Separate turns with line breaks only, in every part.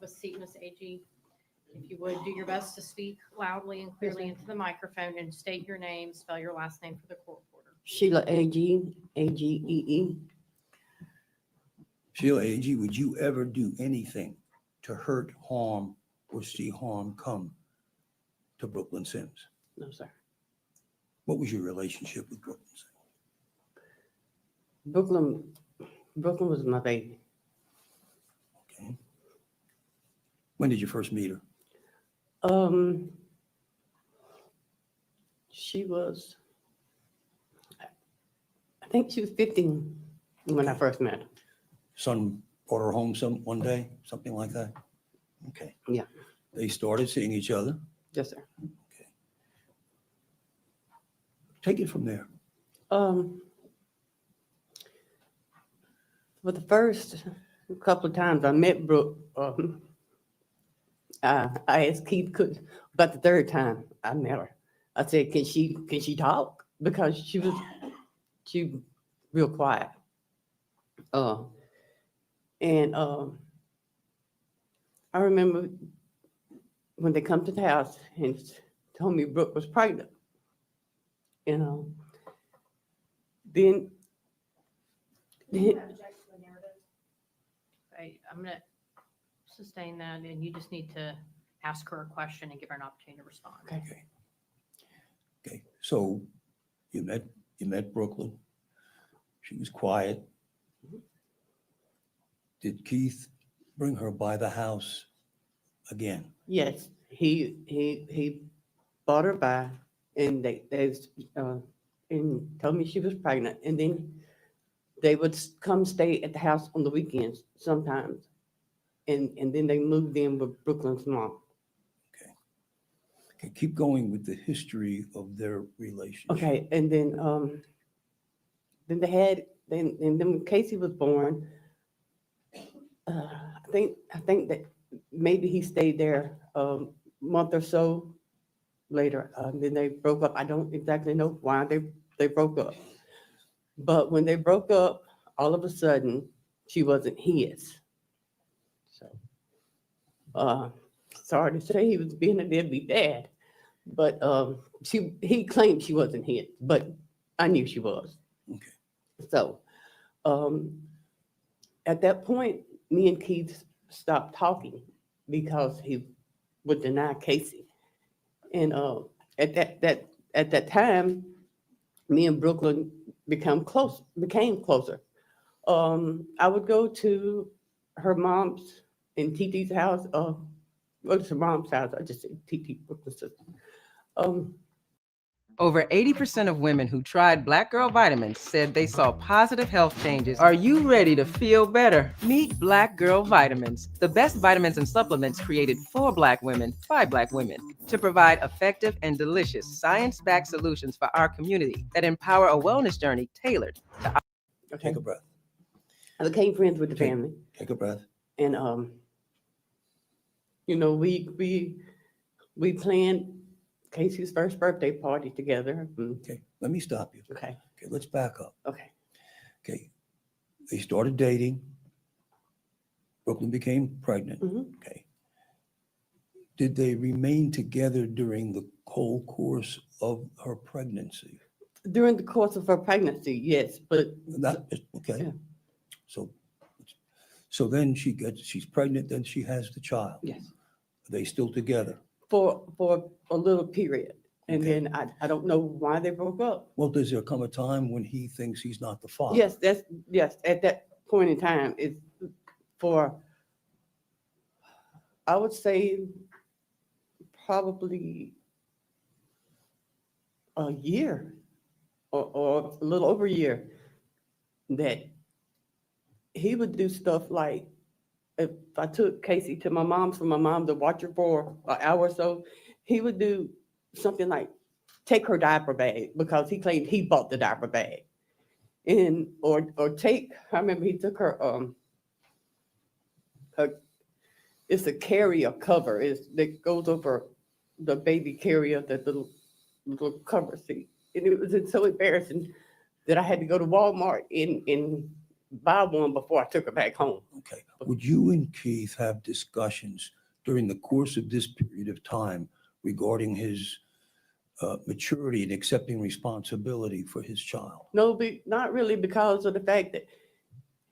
with a seat, Ms. Agee. If you would, do your best to speak loudly and clearly into the microphone and state your name, spell your last name for the court reporter.
Sheila Agee, Agee.
Sheila Agee, would you ever do anything to hurt, harm, or see harm come to Brooklyn Sims?
No, sir.
What was your relationship with Brooklyn Sims?
Brooklyn was my baby.
Okay. When did you first meet her?
She was, I think she was 15 when I first met her.
Son brought her home one day, something like that? Okay.
Yeah.
They started seeing each other.
Yes, sir.
Okay. Take it from there.
For the first couple of times I met Brooke, I asked Keith about the third time I met her. I said, can she talk? Because she was real quiet. And I remember when they come to the house and told me Brooke was pregnant. You know, then
Okay, I'm going to sustain that, and you just need to ask her a question and give her an opportunity to respond.
Okay.
Okay. So you met Brooklyn. She was quiet. Did Keith bring her by the house again?
Yes, he brought her by, and they and told me she was pregnant, and then they would come stay at the house on the weekends sometimes, and then they moved in with Brooklyn's mom.
Okay, keep going with the history of their relationship.
Okay, and then when Casey was born, I think that maybe he stayed there a month or so later. Then they broke up. I don't exactly know why they broke up. But when they broke up, all of a sudden, she wasn't his. So, sorry to say he was being a deadbeat dad. But he claimed she wasn't his, but I knew she was.
Okay.
So at that point, me and Keith stopped talking because he would deny Casey. And at that time, me and Brooklyn became closer. I would go to her mom's and TT's house. Go to her mom's house. I just said TT, Brooklyn's sister.
Over 80% of women who tried Black Girl Vitamins said they saw positive health changes. Are you ready to feel better? Meet Black Girl Vitamins, the best vitamins and supplements created for Black women by Black women to provide effective and delicious science-backed solutions for our community that empower a wellness journey tailored to our.
Okay.
Take a breath.
I became friends with the family,
Take a breath.
and we planned Casey's first birthday party together.
Okay, let me stop you.
Okay.
Okay, let's back up.
Okay.
Okay, they started dating. Brooklyn became pregnant.
Mhm.
Okay. Did they remain together during the whole course of her pregnancy?
During the course of her pregnancy, yes, but
Okay.
Yeah.
So then she's pregnant, then she has the child.
yes,
Are they still together?
for a little period, and
Okay.
then I don't know why they broke up.
Well, does there come a time when he thinks he's not the father?
Yes. At that point in time, it's for, I would say, probably a year or a little over a year, that he would do stuff like, if I took Casey to my mom's for my mom to watch her for an hour or so, he would do something like take her diaper bag because he claimed he bought the diaper bag. And or take, I remember he took her it's a carrier cover. That goes over the baby carrier, that little cover seat. And it was so embarrassing that I had to go to Walmart and buy one before I took her back home.
Okay. Would you and Keith have discussions during the course of this period of time regarding his maturity and accepting responsibility for his child?
No, not really, because of the fact that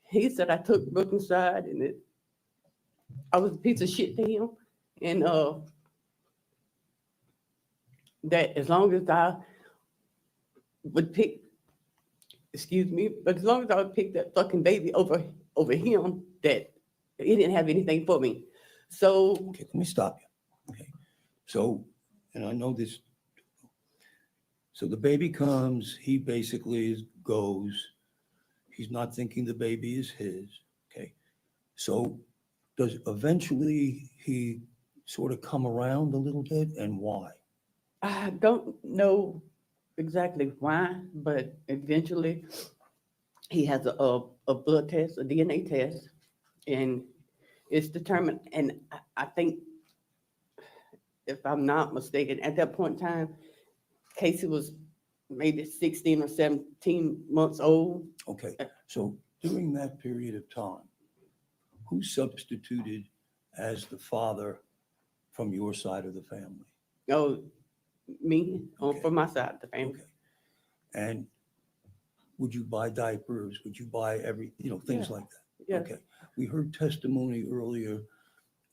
he said I took Brooklyn side and I was a piece of shit to him. And that as long as I would pick, excuse me, but as long as I would pick that fucking baby over him, that he didn't have anything for me. So
Okay, let me stop you. Okay. So, and I know this. So the baby comes, he basically goes, he's not thinking the baby is his. Okay. So does eventually he sort of come around a little bit, and why?
I don't know exactly why, but eventually he has a blood test, a DNA test, and it's determined. And I think, if I'm not mistaken, at that point in time, Casey was maybe 16 or 17 months old.
Okay. So during that period of time, who substituted as the father from your side of the family?
Oh, me,
Okay.
from my side of the family.
Okay. And would you buy diapers? Would you buy things
Yeah.
like that?
Yeah.
Okay. We heard testimony earlier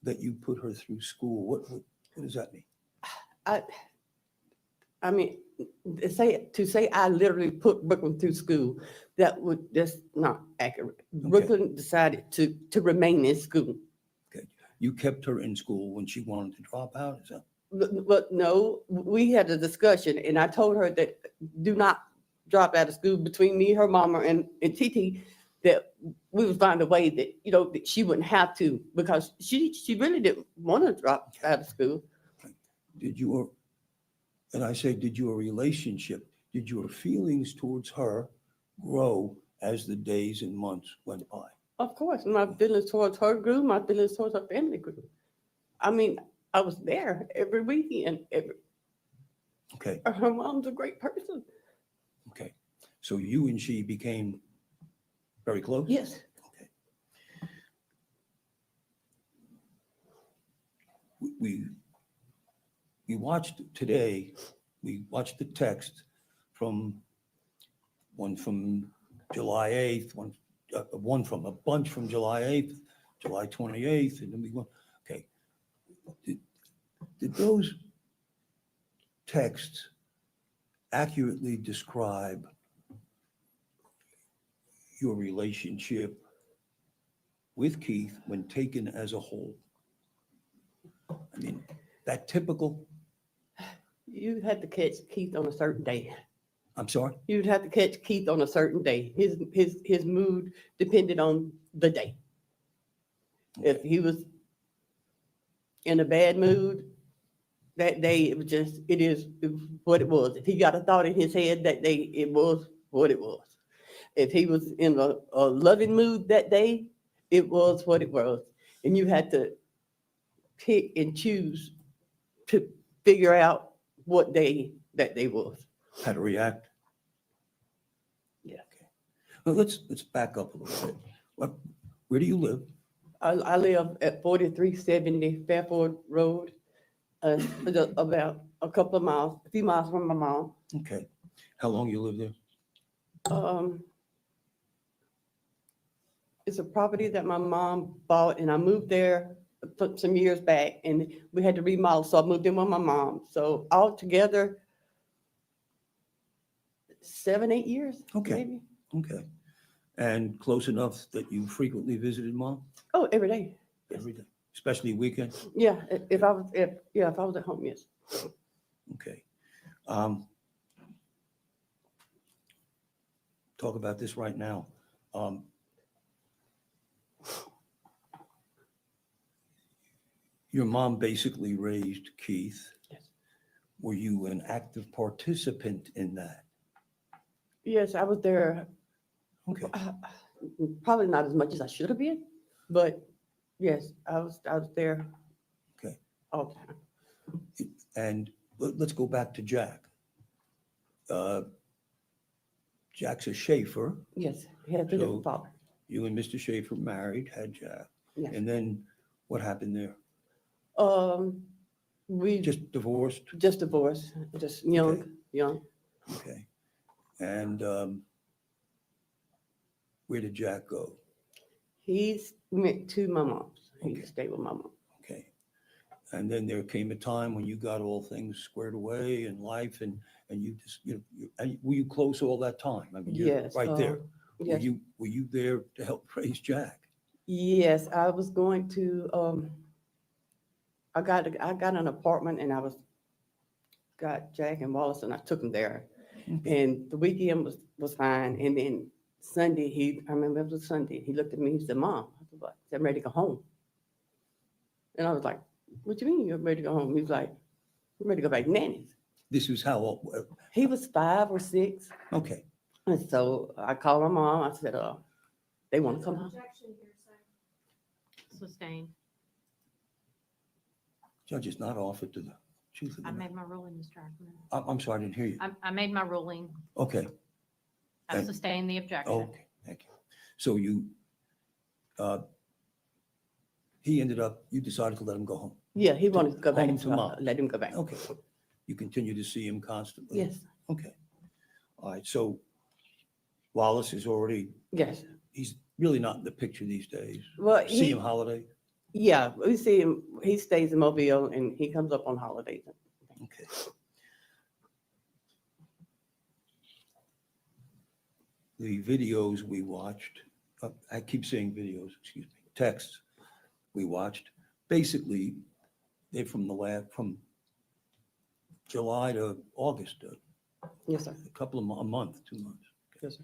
that you put her through school. What does that mean?
I mean, to say I literally put Brooklyn through school, that's not accurate. Brooklyn decided to remain in school.
You kept her in school when she wanted to drop out, is that?
But no, we had a discussion, and I told her that do not drop out of school. Between me, her mama, and TT, that we would find a way that that she wouldn't have to, because she really didn't want to drop out of school.
Did your relationship, did your feelings towards her grow as the days and months went by?
Of course, my feelings towards her grew. My feelings towards her family grew. I mean, I was there every weekend.
Okay.
Her mom's a great person.
Okay. So you and she became very close?
Yes.
Okay. We watched today, we watched the text from one from July 8th, one from a bunch from July 8th, July 28th, and then we went, okay. Did those texts accurately describe your relationship with Keith when taken as a whole? I mean, that typical?
You had to catch Keith on a certain day.
I'm sorry?
You'd have to catch Keith on a certain day. His mood depended on the day. If he was in a bad mood that day, it was what it was. If he got a thought in his head that day, it was what it was. If he was in a loving mood that day, it was what it was. And you had to pick and choose to figure out what day that day was.
How to react?
Yeah.
Okay. Well, let's back up a little bit. Where do you live?
I live at 4370 Fairford Road, about a few miles from my mom.
Okay. How long you live there?
It's a property that my mom bought, and I moved there some years back, and we had to remodel, so I moved in with my mom. So altogether, 7-8 years.
Okay.
Maybe.
Okay. And close enough that you frequently visited Mom?
Oh, every day. Yes.
Every day, especially weekends?
Yeah, if I was at home, yes.
Okay. Talk about this right now. Your mom basically raised Keith.
Yes.
Were you an active participant in that?
Yes, I was there.
Okay.
Probably not as much as I should have been, but yes, I was there.
Okay.
All the time.
And let's go back to Jack. Jack's a Schaefer.
Yes, he had a different father.
You and Mr. Schaefer married, had Jack.
Yes.
And then what happened there?
We
Just divorced?
just divorced, just young,
Okay.
young.
Okay. And where did Jack go?
He's went to my mom's. He
Okay.
stayed with my mom.
Okay. And then there came a time when you got all things squared away in life and you just, and were you close all that time? I mean, you're
Yes.
right there.
Yes.
Were you there to help raise Jack?
Yes, I was going to, I got an apartment and got Jack and Wallace and I took him there.
Okay.
And the weekend was fine. And then Sunday, I remember it was a Sunday, he looked at me, he said, Mom, I said, "What?" He said, "I'm ready to go home." And I was like, "What you mean you're ready to go home?" He was like, "I'm ready to go back to Nanny's."
This was how old?
He was 5 or 6.
Okay.
And so I called my mom. I said, they want to come home.
Sustained.
Judge is not offered to the truth of the
I
matter.
made my ruling, Mr. Ackerman.
I'm sorry, I didn't hear you.
I made my ruling.
Okay.
I
And-
sustained the objection.
Okay, thank you. So he ended up, you decided to let him go home.
Yeah, he wanted to go back.
Home to
So I
mom.
let him go back.
Okay. You continue to see him constantly?
Yes,
Okay. All right, so Wallace is already,
yes.
he's really not in the picture these days.
Well,
See him holiday?
yeah, we see him. He stays in Mobile and he comes up on holidays.
Okay. The videos we watched, I keep saying videos, excuse me, texts we watched, basically, they're from July to August,
Yes, sir.
a couple of a month, 2 months.
Yes,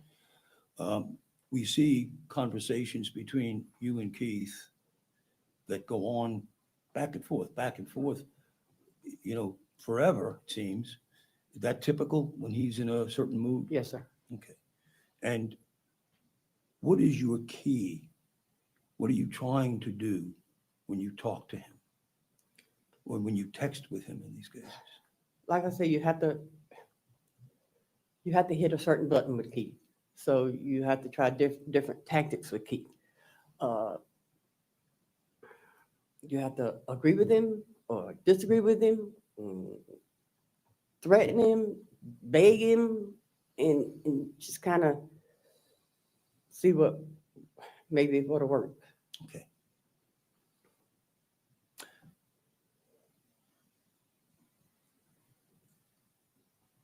sir.
We see conversations between you and Keith that go on back and forth, forever, it seems. Is that typical when he's in a certain mood?
Yes, sir.
Okay. And what is your key? What are you trying to do when you talk to him? Or when you text with him in these cases?
Like I say, you have to hit a certain button with Keith. So you have to try different tactics with Keith. You have to agree with him or disagree with him, threaten him, beg him, and just kind of see maybe what'll work.
Okay.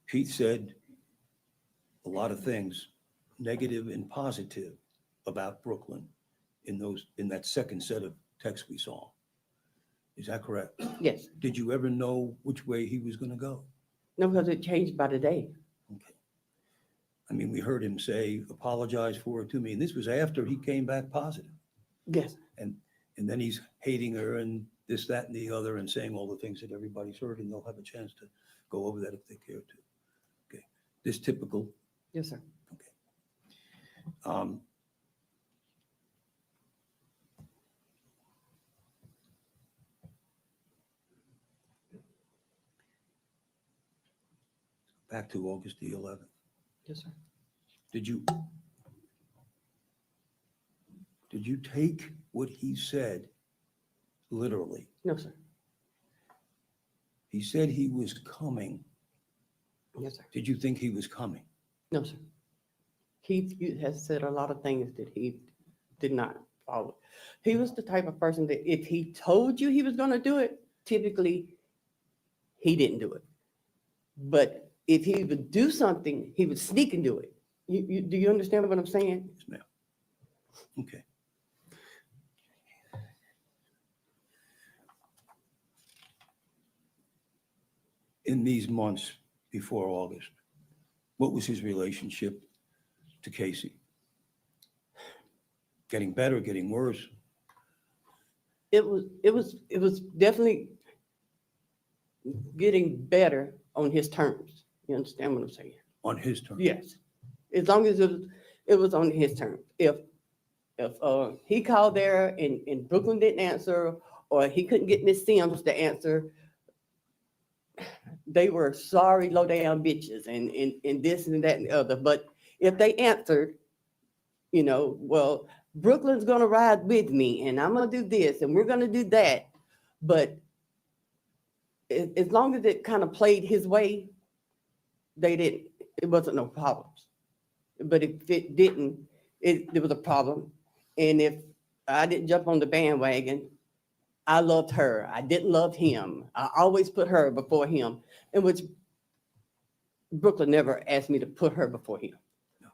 Keith said a lot of things, negative and positive, about Brooklyn in that second set of texts we saw. Is that correct?
Yes.
Did you ever know which way he was going to go?
No, because it changed by the day.
Okay. I mean, we heard him say, apologize for it to me, and this was after he came back positive.
Yes.
And then he's hating her and this, that, and the other, and saying all the things that everybody's heard, and they'll have a chance to go over that if they care to. Okay. This typical.
Yes, sir.
Okay. Back to August the 11th.
Yes, sir.
Did you take what he said literally?
No, sir.
He said he was coming.
Yes, sir.
Did you think he was coming?
No, sir. Keith has said a lot of things that he did not follow. He was the type of person that if he told you he was going to do it, typically he didn't do it. But if he would do something, he would sneak and do it. Do you understand what I'm saying?
Yes, ma'am. Okay. In these months before August, what was his relationship to Casey? Getting better, getting worse?
It was definitely getting better on his terms. You understand what I'm saying?
On his terms?
Yes. As long as it was on his terms. If he called there and Brooklyn didn't answer, or he couldn't get Miss Sims to answer, they were sorry, low down bitches and this and that and the other. But if they answered, well, Brooklyn's gonna ride with me, and I'm gonna do this, and we're gonna do that. But as long as it kind of played his way, it wasn't no problems. But if it didn't, there was a problem. And if I didn't jump on the bandwagon, I loved her. I didn't love him. I always put her before him, in which Brooklyn never asked me to put her before him.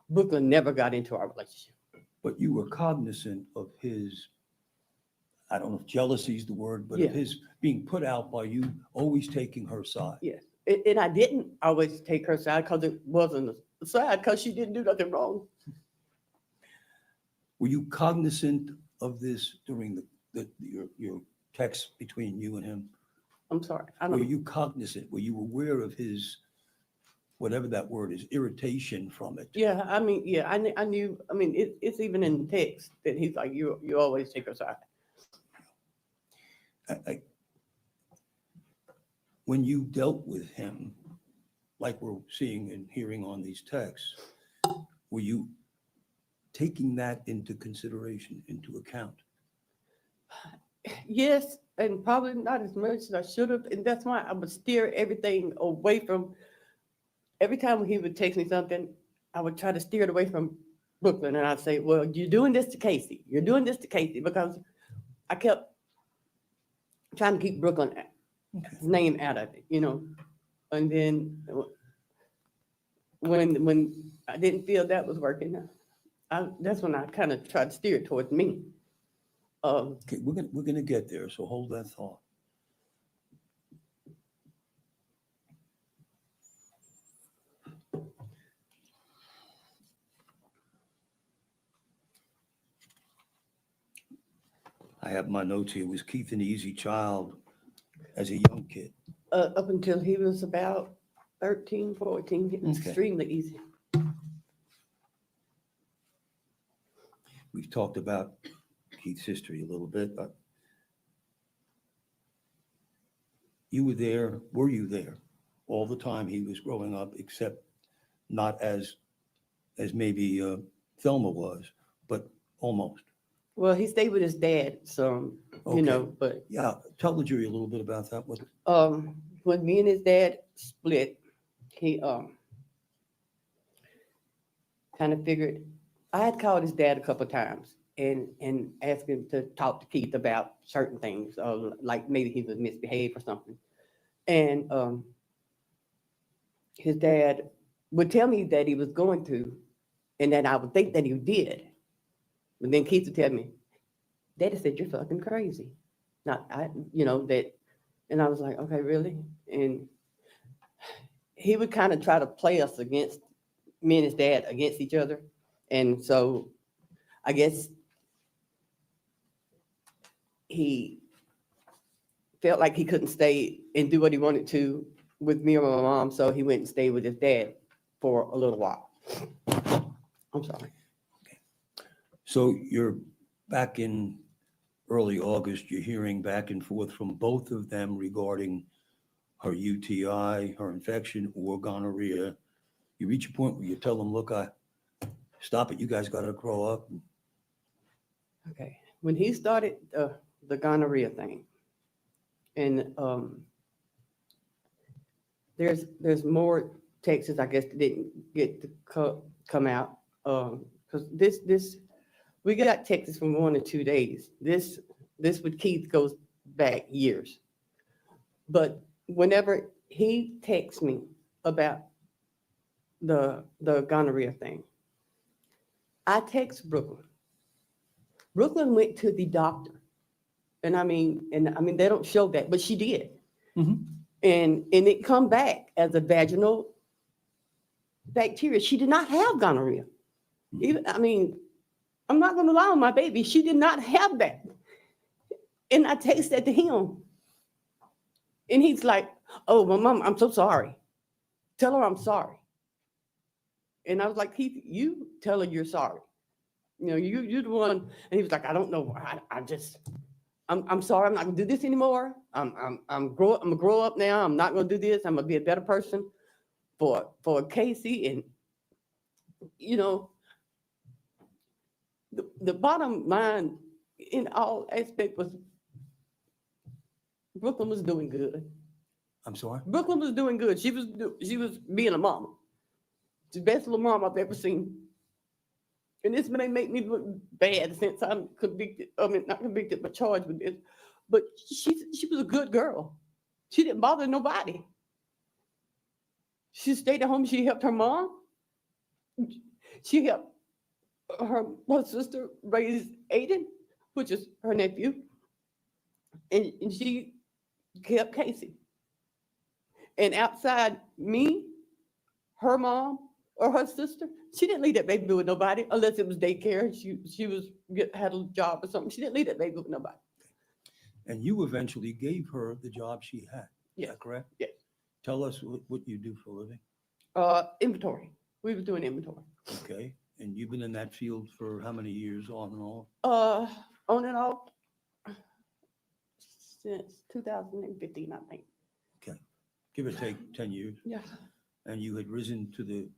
Brooklyn never got into our relationship.
But you were cognizant of his, I don't know if jealousy is the word, but
Yeah.
of his being put out by you always taking her side.
Yes. And I didn't always take her side because it wasn't a side because she didn't do nothing wrong.
Were you cognizant of this during your text between you and him?
I'm sorry. I
Were
don't,
you cognizant? Were you aware of his, whatever that word is, irritation from it?
yeah, I mean, yeah, I knew, I mean, it's even in the text that he's like, you always take her side.
When you dealt with him, like we're seeing and hearing on these texts, were you taking that into consideration, into account?
Yes, and probably not as much as I should have. And that's why I would steer everything away from, every time he would text me something, I would try to steer it away from Brooklyn. And I'd say, well, you're doing this to Casey. You're doing this to Casey, because I kept trying to keep Brooklyn's name out of it, And then when I didn't feel that was working, that's when I kind of tried to steer it towards me.
Okay, we're gonna get there, so hold that thought. I have my notes here. Was Keith an easy child as a young kid?
Up until he was about 13, 14, it was
Okay.
extremely easy.
We've talked about Keith's history a little bit, but were you there all the time he was growing up, except not as maybe Thelma was, but almost?
Well, he stayed with his dad, so,
Okay.
but
Yeah, tell the jury a little bit about that.
when me and his dad split, he kind of figured, I had called his dad a couple of times and asked him to talk to Keith about certain things, like maybe he was misbehaved or something. And his dad would tell me that he was going to, and that I would think that he did. But then Keith would tell me, Daddy said, you're fucking crazy. Not, that, and I was like, okay, really? And he would kind of try to play us against, me and his dad against each other. And so I guess he felt like he couldn't stay and do what he wanted to with me or my mom. So he went and stayed with his dad for a little while. I'm sorry.
So you're back in early August, you're hearing back and forth from both of them regarding her UTI, her infection, or gonorrhea. You reach a point where you tell them, look, stop it, you guys got to grow up.
Okay. When he started the gonorrhea thing, and there's more texts, I guess, that didn't get to come out, because this we got texts from 1 to 2 days. This with Keith goes back years. But whenever he texts me about the gonorrhea thing, I text Brooklyn. Brooklyn went to the doctor. And I mean, they don't show that, but she did.
Mhm.
And it come back as a vaginal bacteria. She did not have gonorrhea. I'm not going to lie on my baby. She did not have that. And I text that to him. And he's like, oh, my mom, I'm so sorry. Tell her I'm sorry. And I was like, Keith, you tell her you're sorry. You're the one. And he was like, I don't know. I'm sorry. I'm not gonna do this anymore. I'm gonna grow up now. I'm not gonna do this. I'm gonna be a better person for Casey. And the bottom line in all aspects was Brooklyn was doing good.
I'm sorry?
Brooklyn was doing good. She was being a mama. The best little mom I've ever seen. And this may make me look bad since I'm convicted. I mean, not convicted, but charged with this. But she was a good girl. She didn't bother nobody. She stayed at home. She helped her mom. She helped her sister raise Aiden, which is her nephew. And she kept Casey. And outside me, her mom, or her sister, she didn't leave that baby with nobody unless it was daycare. She had a job or something. She didn't leave that baby with nobody.
And you eventually gave her the job she had. Is
Yes.
that correct?
Yes.
Tell us what you do for a living.
Inventory. We were doing inventory.
Okay. And you've been in that field for how many years, on and off?
On and off since 2015, I think.
Okay. Give or take 10 years.
Yeah.
And you had risen to the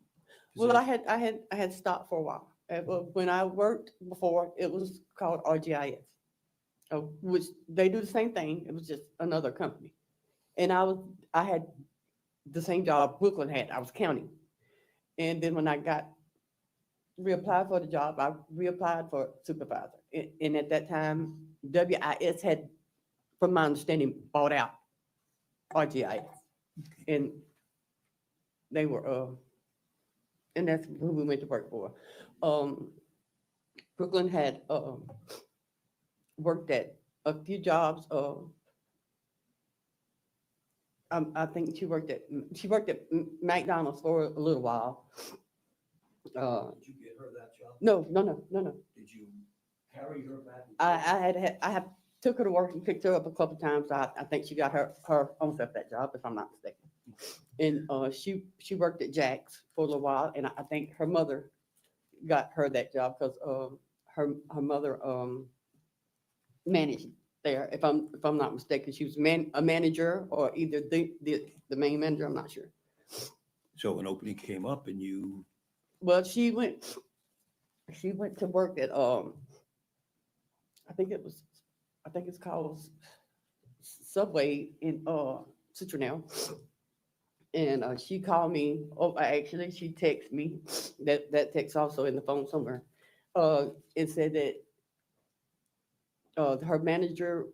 Well,
position.
I had stopped for a while. When I worked before, it was called RGIS, which they do the same thing. It was just another company. And I had the same job Brooklyn had. I was counting. And then when I reapplied for the job, I reapplied for supervisor. And at that time, WIS had, from my understanding, bought out RGIS. And they were, and that's who we went to work for. Brooklyn had worked at a few jobs. I think she worked at McDonald's for a little while.
Did you get her that job?
No.
Did you carry her back?
I have took her to work and picked her up a couple times. I think she got her own self that job, if I'm not mistaken. And she worked at Jack's for a little while, and I think her mother got her that job because her mother managed there. If I'm not mistaken, she was a manager or either the main manager. I'm not sure.
So an opening came up and you,
Well, she went to work at I think it's called Subway in Citronelle. And she called me. Oh, actually, she texted me. That text also in the phone somewhere. And said that her manager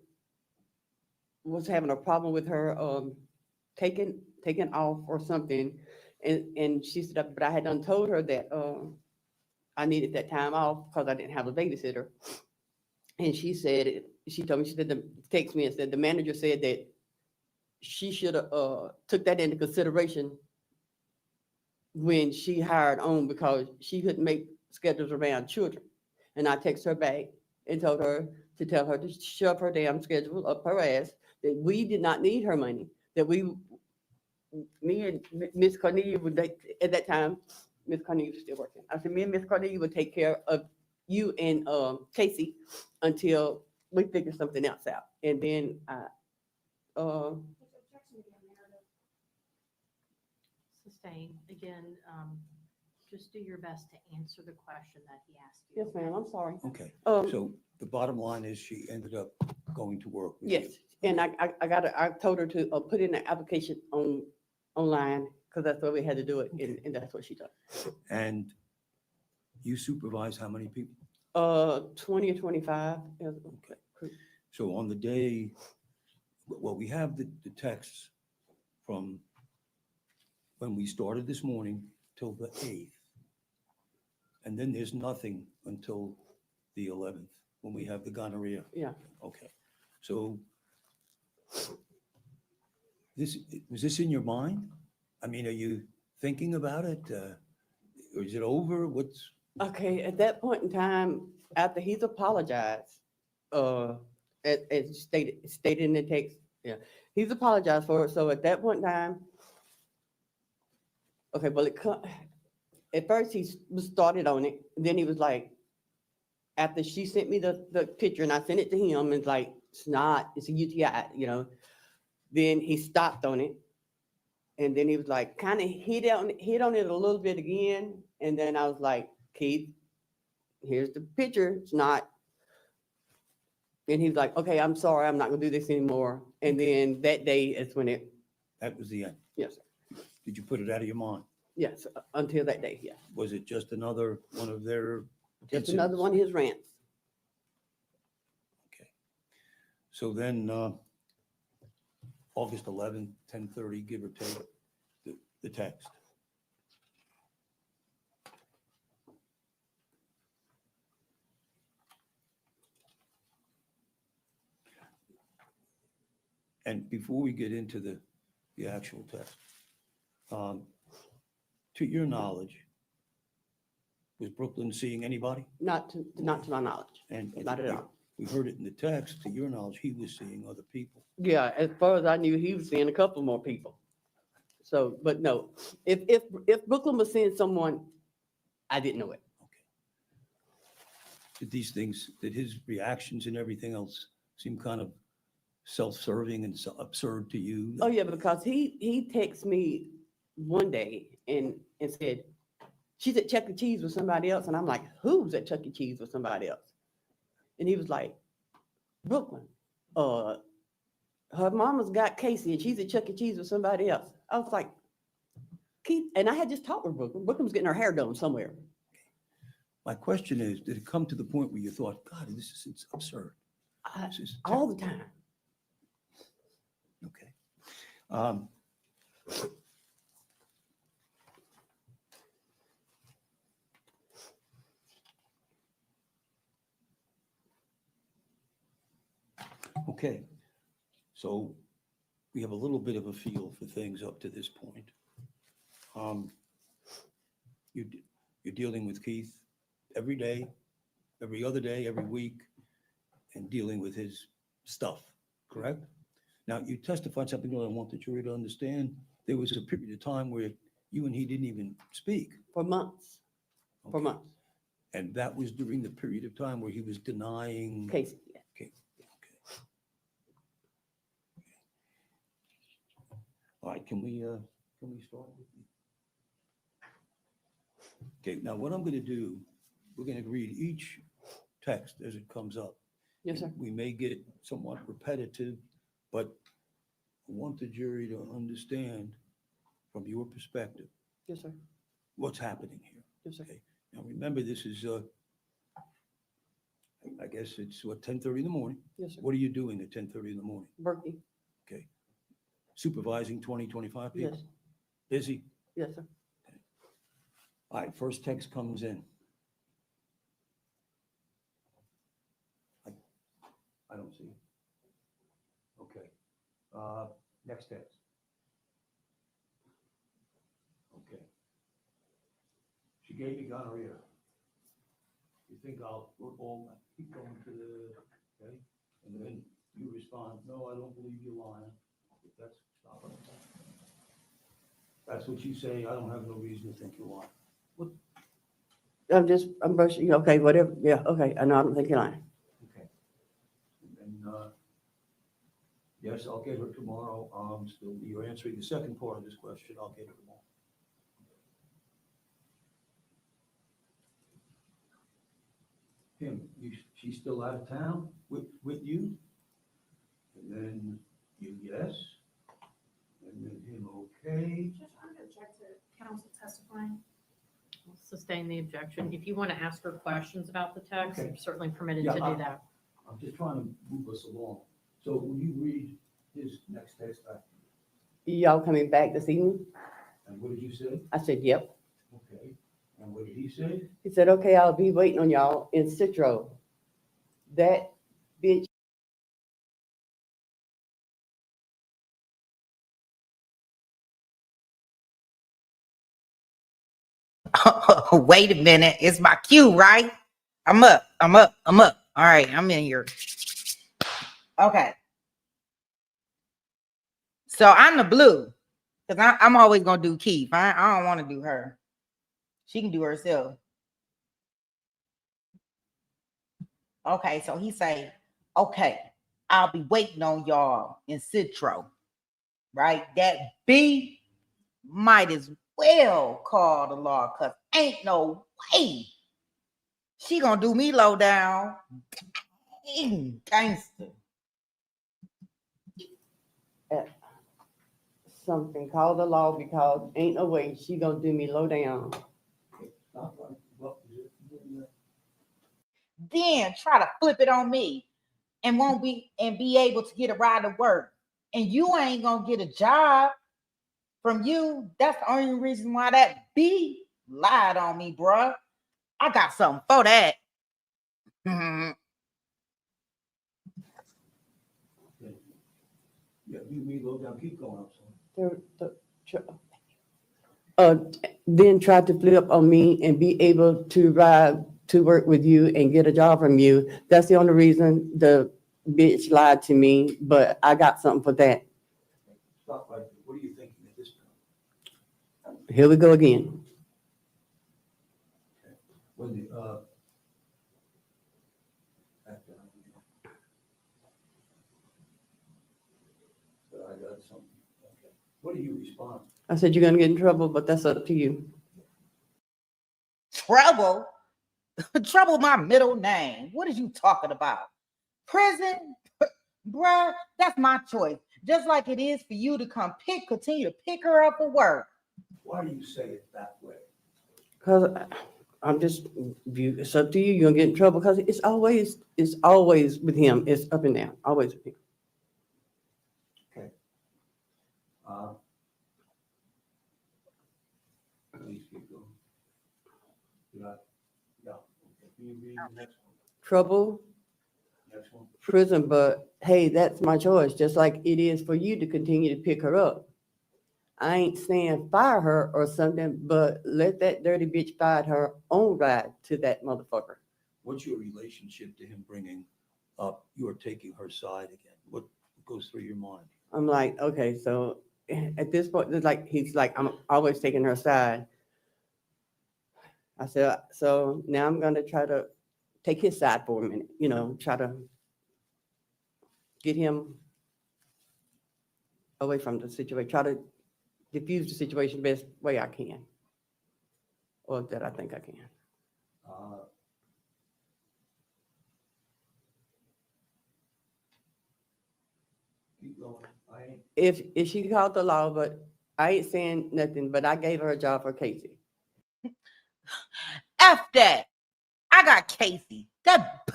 was having a problem with her taking off or something. And she said, but I had done told her that I needed that time off because I didn't have a babysitter. And she told me, text me and said the manager said that she should have took that into consideration when she hired on because she couldn't make schedules around children. And I texted her back and told her to tell her to shove her damn schedule up her ass, that we did not need her money, that me and Miss Cornelia would, at that time, Miss Cornelia was still working. I said, me and Miss Cornelia would take care of you and Casey until we figure something else out. And then
Sustain, again, just do your best to answer the question that he asked you.
yes, ma'am, I'm sorry.
okay.
Um,
So the bottom line is she ended up going to work with
Yes,
you.
and I told her to put in an application online because that's the way we had to do it, and that's what she done.
And you supervise how many people?
20 or 25.
So on the day, well, we have the texts from when we started this morning till the 8th. And then there's nothing until the 11th, when we have the gonorrhea.
Yeah.
Okay. So was this in your mind? I mean, are you thinking about it? Or is it over? What's,
Okay, at that point in time, after he's apologized, as stated in the text, yeah, he's apologized for it. So at that point in time, okay, well, at first he was started on it. Then he was like, after she sent me the picture and I sent it to him, it's like, it's a UTI, you know. Then he stopped on it. And then he was like, kind of hit on it a little bit again. And then I was like, Keith, here's the picture. It's not. And he was like, okay, I'm sorry, I'm not gonna do this anymore. And then that day is when it,
That was the end.
yes,
Did you put it out of your mind?
yes, until that day, yeah.
Was it just another one of their?
Just another one of his rants.
Okay. So then, August 11th, 10:30, give or take, the text. And before we get into the actual text, to your knowledge, was Brooklyn seeing anybody?
Not to my knowledge.
And
Not at all.
We heard it in the text. To your knowledge, he was seeing other people.
Yeah, as far as I knew, he was seeing a couple more people. So, but no, if Brooklyn was seeing someone, I didn't know it.
Did his reactions and everything else seem kind of self-serving and absurd to you?
Oh yeah, because he texted me one day and said, she's at Chuck E. Cheese with somebody else. And I'm like, who's at Chuck E. Cheese with somebody else? And he was like, Brooklyn, her mama's got Casey and she's at Chuck E. Cheese with somebody else. I was like, Keith, and I had just talked with Brooklyn. Brooklyn was getting her hair done somewhere.
My question is, did it come to the point where you thought, God, this is absurd? This is
All the time.
Okay. Okay, so we have a little bit of a feel for things up to this point. You're dealing with Keith every day, every other day, every week, and dealing with his stuff, correct? Now, you testified something that I want the jury to understand. There was a period of time where you and he didn't even speak.
For months. For
Okay.
months.
And that was during the period of time where he was denying.
Casey. Yeah.
Okay. All right, can we start with you? Okay, now what I'm gonna do, we're gonna read each text as it comes up.
Yes, sir.
We may get somewhat repetitive, but I want the jury to understand from your perspective
Yes, sir.
what's happening here.
Yes, sir.
Okay, now remember, this is, I guess it's what, 10:30 in the morning?
Yes, sir.
What are you doing at 10:30 in the morning?
Berkeley.
Okay. Supervising 20, 25 people?
Yes.
Busy?
Yes, sir.
All right, first text comes in. I don't see it. Okay. Next text. Okay. She gave me gonorrhea. You think I'll keep going to the, okay? And then you respond, no, I don't believe you're lying. Stop it. That's what you say. I don't have no reason to think you're lying.
I'm brushing, okay, whatever. Yeah, okay. I know, I don't think you're lying.
Okay. And then, yes, I'll get her tomorrow. Still, you're answering the second part of this question. I'll get her tomorrow. Him, she's still out of town with you? And then you, yes? And then him, okay?
Judge, I'm going to object to counsel testifying.
Sustain the objection. If you want to ask her questions about the text,
Okay.
you're certainly permitted
Yeah,
to do that.
I'm just trying to move us along. So will you read his next text back?
Y'all coming back this evening?
And what did you say?
I said, yep.
Okay. And what did he say?
He said, okay, I'll be waiting on y'all in Citro. That bitch.
Wait a minute. It's my cue, right? I'm up. All right, I'm in here. Okay. So I'm the blue. Because I'm always going to do Keith. I don't want to do her. She can do herself. Okay, so he say, okay, I'll be waiting on y'all in Citro. Right? That B might as well call the law because ain't no way She gonna do me low down. Gangster.
Something, call the law because ain't no way she gonna do me low down.
Stop right. Well,
Then try to flip it on me and won't be able to get a ride to work. And you ain't gonna get a job from you. That's the only reason why that B lied on me, bruh. I got something for that.
Yeah, you low down, keep going up, son.
Then try to flip on me and be able to ride to work with you and get a job from you. That's the only reason the bitch lied to me, but I got something for that.
Stop right there. What are you thinking at this point?
Here we go again.
When the, back down. But I got something. Okay. What do you respond?
I said, you're gonna get in trouble, but that's up to you.
Trouble? Trouble my middle name. What are you talking about? Prison? Bruh, that's my choice. Just like it is for you to continue to pick her up for work.
Why do you say it that way?
Cause I'm just, it's up to you. You're gonna get in trouble because it's always with him. It's up and down, always with him.
Okay. Please keep going. Yeah. Okay. Can you read the next one?
Trouble,
Next one.
prison, but hey, that's my choice, just like it is for you to continue to pick her up. I ain't saying fire her or something, but let that dirty bitch find her own ride to that motherfucker.
What's your relationship to him bringing up you are taking her side again? What goes through your mind?
I'm like, okay, so at this point, it's like he's like, I'm always taking her side. I said, so now I'm gonna try to take his side for a minute, try to get him away from the situation, try to diffuse the situation best way I can, or that I think I can.
Keep going.
If she called the law, but I ain't saying nothing, but I gave her a job for Casey.
F that. I got Casey. That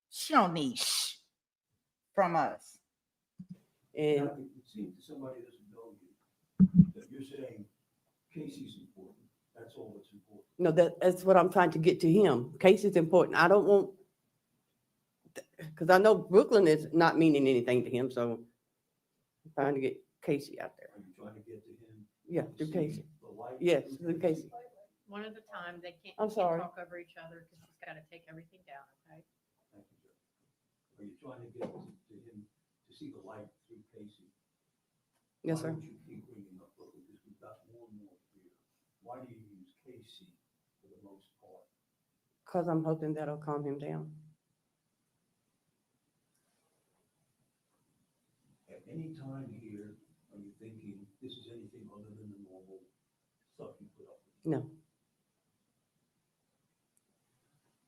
she don't need from us.
And
Now, it seems to somebody who doesn't know you that you're saying Casey's important. That's all that's important.
no, that's what I'm trying to get to him. Casey's important. I don't want, because I know Brooklyn is not meaning anything to him, so I'm trying to get Casey out there.
Are you trying to get to him?
Yeah,
to
through
see
Casey.
the light
Yes,
through
through Casey.
One at a time. They can't,
I'm
you can't
sorry.
talk over each other because she's got to take everything down, okay?
Thank you, sir. Are you trying to get to him to see the light through Casey?
Yes, sir.
Why don't you keep bringing up Brooklyn? Because we've got more and more here. Why do you use Casey for the most part?
Because I'm hoping that'll calm him down.
At any time here, are you thinking this is anything other than the normal stuff you put up with?
No.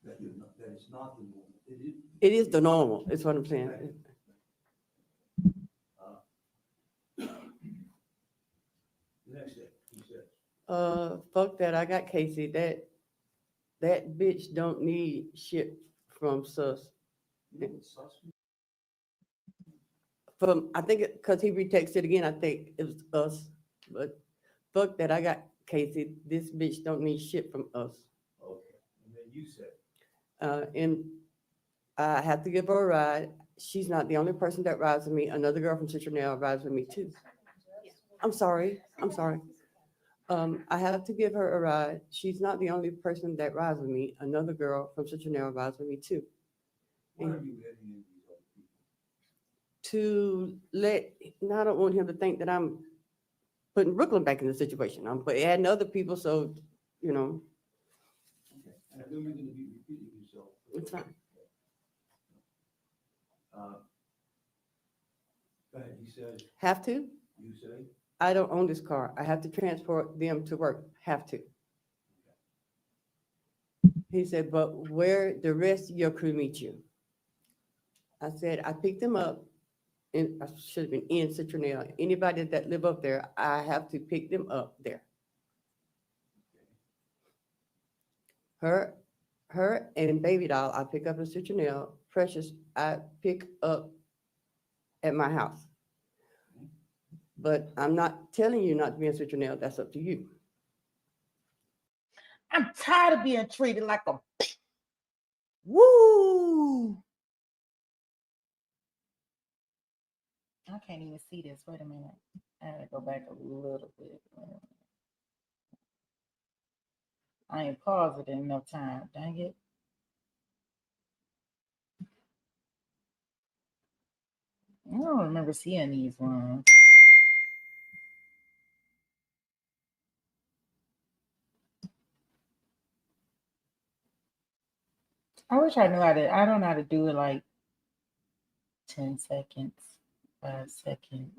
That it's not the normal.
It is the normal, is what I'm saying.
The next day, he said,
Fuck that, I got Casey. That bitch don't need shit from sus.
you know what sus means?
I think, because he retexted again, I think it was us. But fuck that, I got Casey. This bitch don't need shit from us.
Okay, and then you said,
And I have to give her a ride. She's not the only person that rides with me. Another girl from Citronelle rides with me too. I'm sorry. I have to give her a ride. She's not the only person that rides with me. Another girl from Citronelle rides with me too.
why are you getting in these other people?
I don't want him to think that I'm putting Brooklyn back in the situation. I'm adding other people, so,
Okay, and I know you're gonna be repeating yourself.
it's fine.
Go ahead, he says,
Have to?
you say,
I don't own this car. I have to transport them to work. Have to. He said, but where the rest of your crew meet you? I said, I picked them up, and I should have been in Citronelle. Anybody that live up there, I have to pick them up there. Her and Baby Doll, I pick up in Citronelle. Precious, I pick up at my house. But I'm not telling you not to be in Citronelle. That's up to you.
I'm tired of being treated like a woo. I can't even see this. Wait a minute. I gotta go back a little bit. I ain't paused it in enough time. Dang it. I don't remember seeing these ones. I wish I knew how to. I don't know how to do it like 10 seconds, 5 seconds.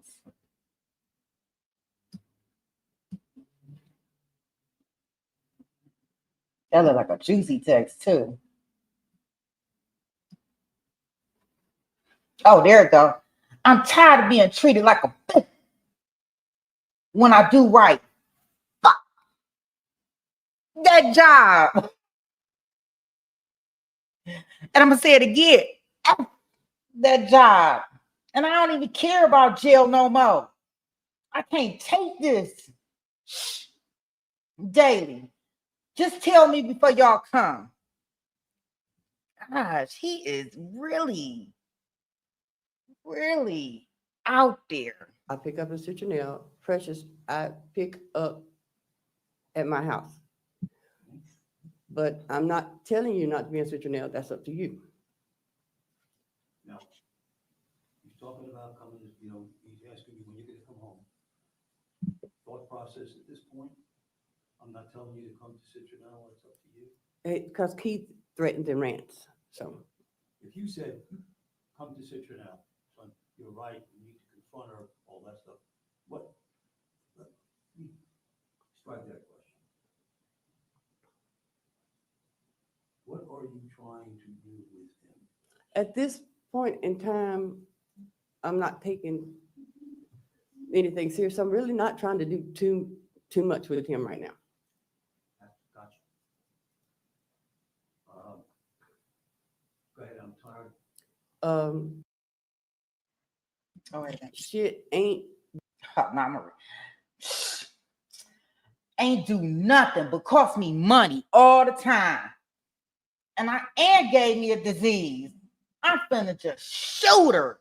That look like a juicy text too. Oh, there it go. I'm tired of being treated like a bitch when I do right. Fuck that job. And I'm gonna say it again. F that job. And I don't even care about jail no more. I can't take this daily. Just tell me before y'all come. Gosh, he is really out there.
I pick up in Citronelle. Precious, I pick up at my house. But I'm not telling you not to be in Citronelle. That's up to you.
Now, he's talking about coming, he's asking you when you're gonna come home. Thought process at this point, I'm not telling you to come to Citronelle, it's up to you.
Because Keith threatened and rants. So
If you said, come to Citronelle, son, you're right, you need to confront her, all that stuff, what? Let me strike that question. What are you trying to do with him?
at this point in time, I'm not taking anything serious. I'm really not trying to do too much with him right now.
Gotcha. Go ahead, I'm tired.
Oh, wait a minute.
Shit ain't
Marie. Ain't do nothing but cost me money all the time. And gave me a disease. I'm finna just shoot her.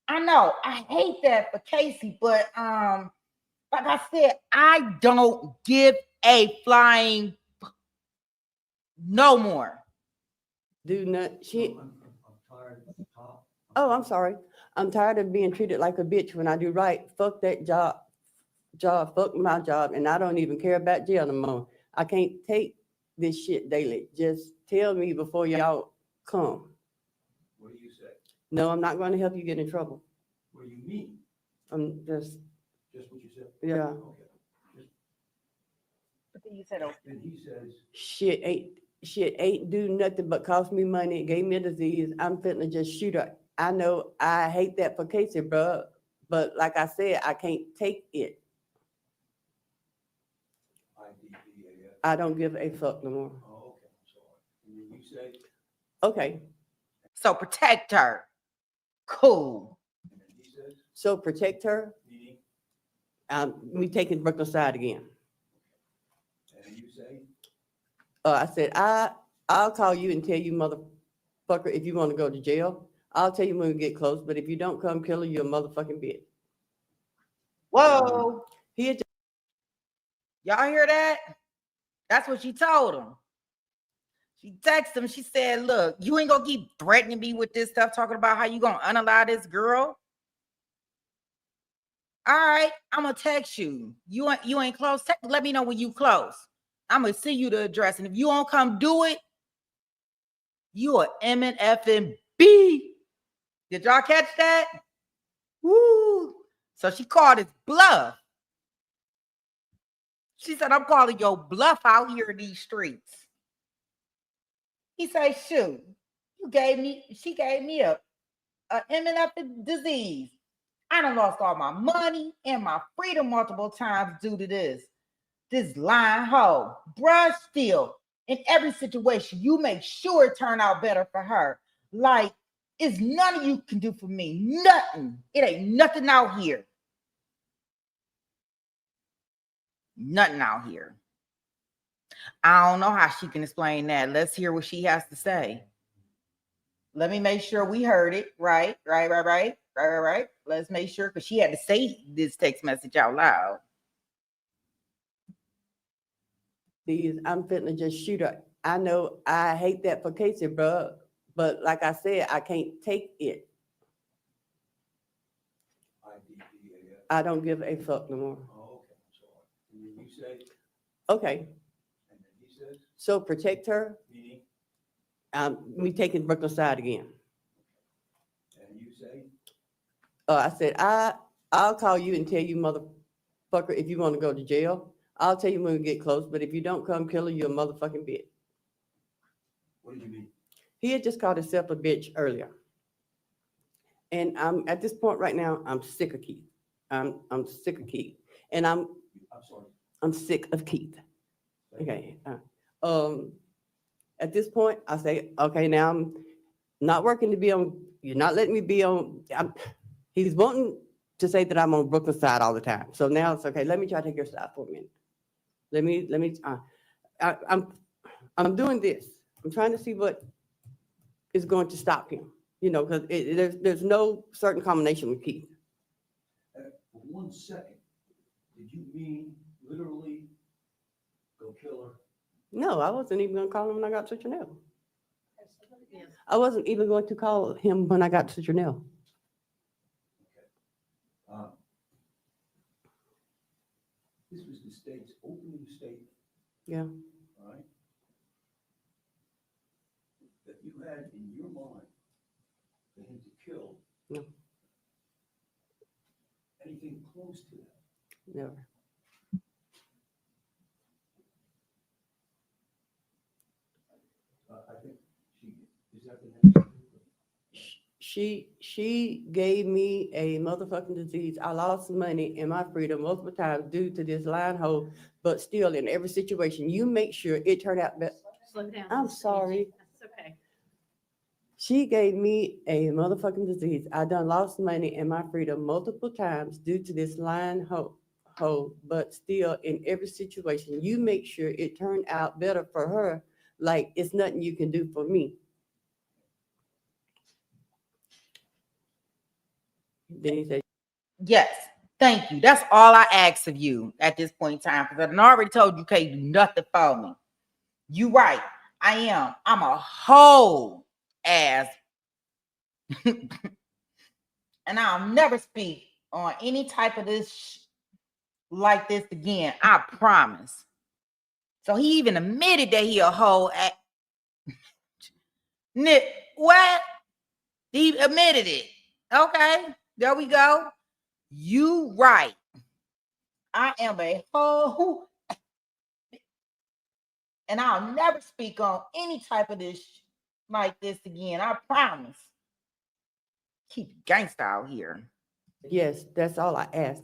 I know, I hate that for Casey, but like I said, I don't give a flying no more.
do not shit.
I'm tired of the top.
Oh, I'm sorry. I'm tired of being treated like a bitch when I do right. Fuck that job, fuck my job, and I don't even care about jail no more. I can't take this shit daily. Just tell me before y'all come.
What do you say?
No, I'm not going to help you get in trouble.
What do you mean?
I'm just,
Just what you said?
yeah.
Okay.
What did you say though?
And he says,
Shit ain't do nothing but cost me money. It gave me a disease. I'm finna just shoot her. I know I hate that for Casey, bro. But like I said, I can't take it.
IDBAF.
I don't give a fuck no more.
Oh, okay, I'm sorry. And then you say,
Okay,
So protect her. Cool.
and then he says,
so protect her.
meaning,
We taking Brooklyn side again.
and you say,
I said, I'll call you and tell you, motherfucker, if you want to go to jail. I'll tell you when we get close, but if you don't come, kill her, you're a motherfucking bitch.
Whoa.
He had
Y'all hear that? That's what she told him. She texted him. She said, look, you ain't gonna keep threatening me with this stuff, talking about how you gonna unallow this girl. All right, I'm gonna text you. You ain't close. Let me know when you close. I'm gonna send you the address. And if you don't come do it, you are MNFNB. Did y'all catch that? Woo. So she called his bluff. She said, I'm calling your bluff out here in these streets. He say, shoot, she gave me a MNF disease. I done lost all my money and my freedom multiple times due to this lying hoe. Bruh, still, in every situation, you make sure it turn out better for her. Like, it's none of you can do for me. Nothing. It ain't nothing out here. Nothing out here. I don't know how she can explain that. Let's hear what she has to say. Let me make sure we heard it. Right. Let's make sure, because she had to say this text message out loud.
I'm fitting to just shoot her. I know I hate that for Casey, bro. But like I said, I can't take it. I don't give a fuck no more.
Oh, okay, I'm sorry. And then you say,
Okay,
and then he says,
so protect her.
meaning,
We taking Brooklyn side again.
and you say,
I said, I'll call you and tell you, motherfucker, if you want to go to jail. I'll tell you when we get close, but if you don't come kill her, you're a motherfucking bitch.
what did you mean?
He had just called himself a bitch earlier. And I'm at this point right now, I'm sick of Keith. I'm sick of Keith. And
I'm sorry.
I'm sick of Keith. Okay. At this point, I say, okay, now I'm not working to be on, you're not letting me be on, he's wanting to say that I'm on Brooklyn side all the time. So now it's okay, let me try to take your side for a minute. I'm doing this. I'm trying to see what is going to stop him, you know, because there's no certain combination with Keith.
For 1 second, did you mean literally go kill her?
No, I wasn't even going to call him when I got to Chanel.
Yes.
I wasn't even going to call him when I got to Chanel.
This was the state's opening statement.
Yeah.
All right? That you had in your mind for him to kill.
No.
Anything close to that.
Never.
I think is that the next?
She gave me a motherfucking disease. I lost money and my freedom multiple times due to this lying hoe, but still in every situation, you make sure it turned out better.
Slow down.
I'm sorry.
That's okay.
She gave me a motherfucking disease. I done lost money and my freedom multiple times due to this lying hoe, but still in every situation, you make sure it turned out better for her. Like it's nothing you can do for me. Then he said,
Yes, thank you. That's all I ask of you at this point in time, because I've already told you can't do nothing for me. You right. I am. I'm a whole ass. And I'll never speak on any type of this like this again. I promise. So he even admitted that he a whole ass. What? He admitted it. Okay, there we go. You right. I am a whole, and I'll never speak on any type of this like this again. I promise. Keep gangsta out here.
yes, that's all I ask.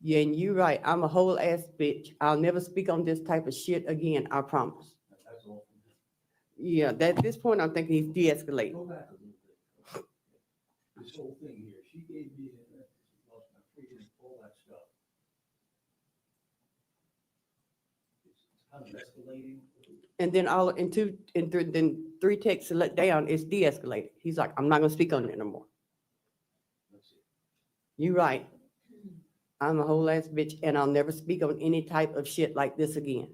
Yeah, and you right. I'm a whole ass bitch. I'll never speak on this type of shit again. I promise.
That's all.
Yeah, at this point, I'm thinking he's de-escalating.
Go back a little bit. This whole thing here, she gave me lost my freedom, all that stuff. It's kind of escalating.
And then then 3 texts to let down, it's de-escalated. He's like, I'm not gonna speak on it no more.
Let's see.
You right. I'm a whole ass bitch and I'll never speak on any type of shit like this again.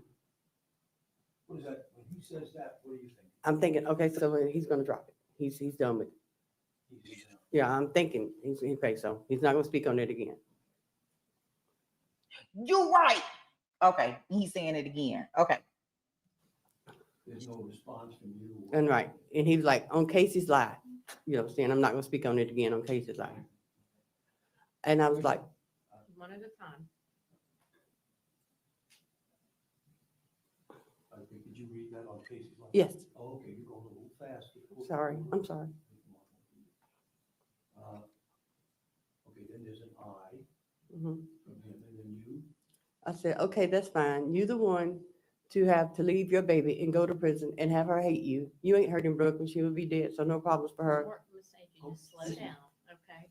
What is that? When he says that, what do you think?
I'm thinking, okay, so he's gonna drop it. He's done with it. Yeah, I'm thinking okay, so he's not gonna speak on it again.
You right. Okay, he's saying it again. Okay.
There's no response from you.
And right. And he was like, on Casey's live. You know, saying I'm not gonna speak on it again on Casey's live. And I was like,
One at a time.
I think, did you read that on Casey's live?
Yes,
Oh, okay, you're going a little fast.
sorry, I'm sorry.
Okay, then there's an I
Mhm.
from him, and then you.
I said, okay, that's fine. You the one to have to leave your baby and go to prison and have her hate you. You ain't hurting Brooke and she would be dead, so no problems for her.
Or, Miss Agee, just slow down, okay?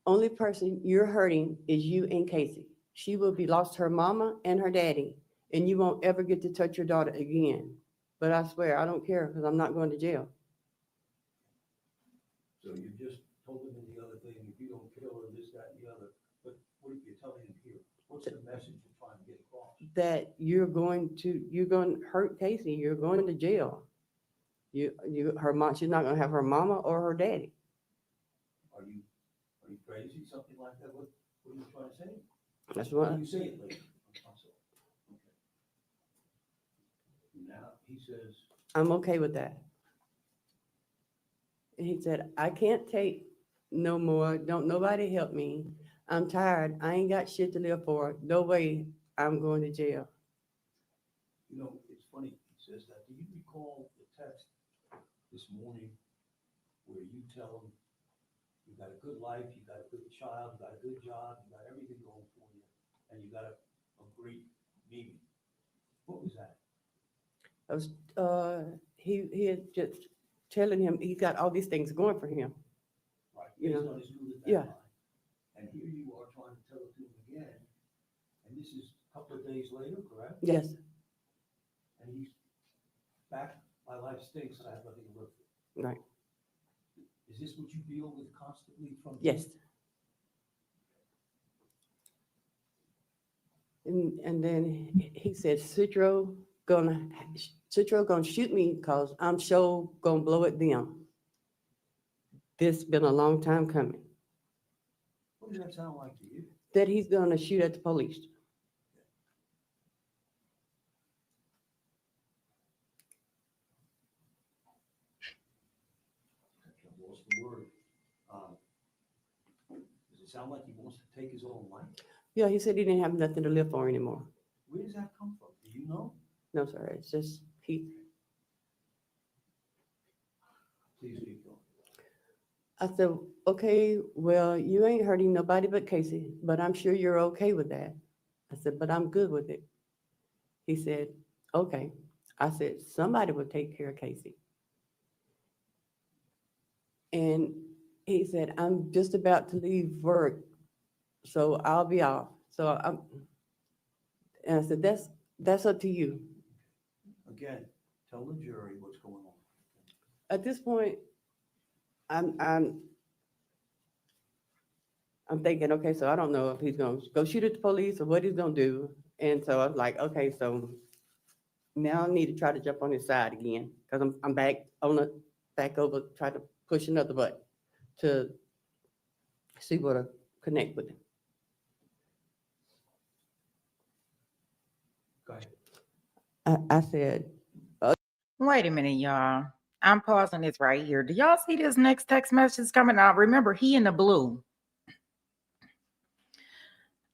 Only person you're hurting is you and Casey. She will be lost her mama and her daddy, and you won't ever get to touch your daughter again. But I swear, I don't care because I'm not going to jail.
So you just told him in the other thing, if you don't kill her, this, that, and the other. But what are you telling him here? What's the message you're trying to get across?
That you're going to hurt Casey. You're going to jail. Her mom, she's not going to have her mama or her daddy.
Are you crazy? Something like that? What are you trying to say?
That's
Why
what,
don't you say it later? I'm sorry. Okay. Now, he says,
I'm okay with that. And he said, I can't take no more. Don't nobody help me. I'm tired. I ain't got shit to live for. No way I'm going to jail.
you know, it's funny, he says that. Do you recall the text this morning where you tell him you got a good life, you got a good child, you got a good job, you got everything going for you, and you got a great meeting? What was that?
I was, he had just telling him he got all these things going for him.
Right,
You
based
know,
on his good at that
yeah.
time. And here you are trying to tell it to him again, and this is a couple of days later, correct?
Yes,
And he's back, my life stinks and I have nothing to live for.
right.
Is this what you deal with constantly from?
Yes. And then he said, Citro gonna shoot me because I'm sure gonna blow it down. This been a long time coming.
What does that sound like to you?
That he's gonna shoot at the police.
I lost the word. Does it sound like he wants to take his own life?
Yeah, he said he didn't have nothing to live for anymore.
Where does that come from? Do you know?
No, sir, it's just he.
Please keep going.
I said, okay, well, you ain't hurting nobody but Casey, but I'm sure you're okay with that. I said, but I'm good with it. He said, okay. I said, somebody will take care of Casey. And he said, I'm just about to leave work, so I'll be off. And I said, that's up to you.
Again, tell the jury what's going on.
At this point, I'm thinking, okay, so I don't know if he's gonna go shoot at the police or what he's gonna do. And so I was like, okay, so now I need to try to jump on his side again because I'm back over, try to push another button to see what I connect with him.
Go ahead.
I said,
Wait a minute, y'all. I'm pausing this right here. Do y'all see this next text message coming out? Remember, he in the blue.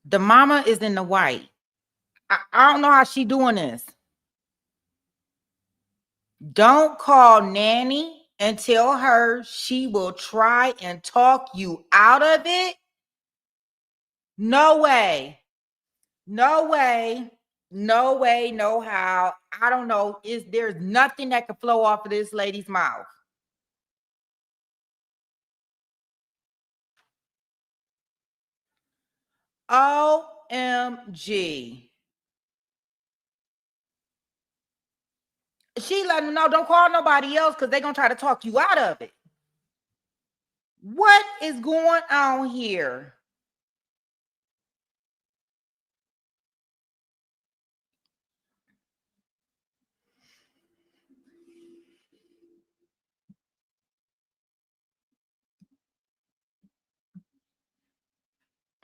The mama is in the white. I don't know how she doing this. Don't call nanny and tell her she will try and talk you out of it. No way. No way. No way, no how. I don't know. There's nothing that can flow off of this lady's mouth. OMG. She let them know, don't call nobody else because they're going to try to talk you out of it. What is going on here?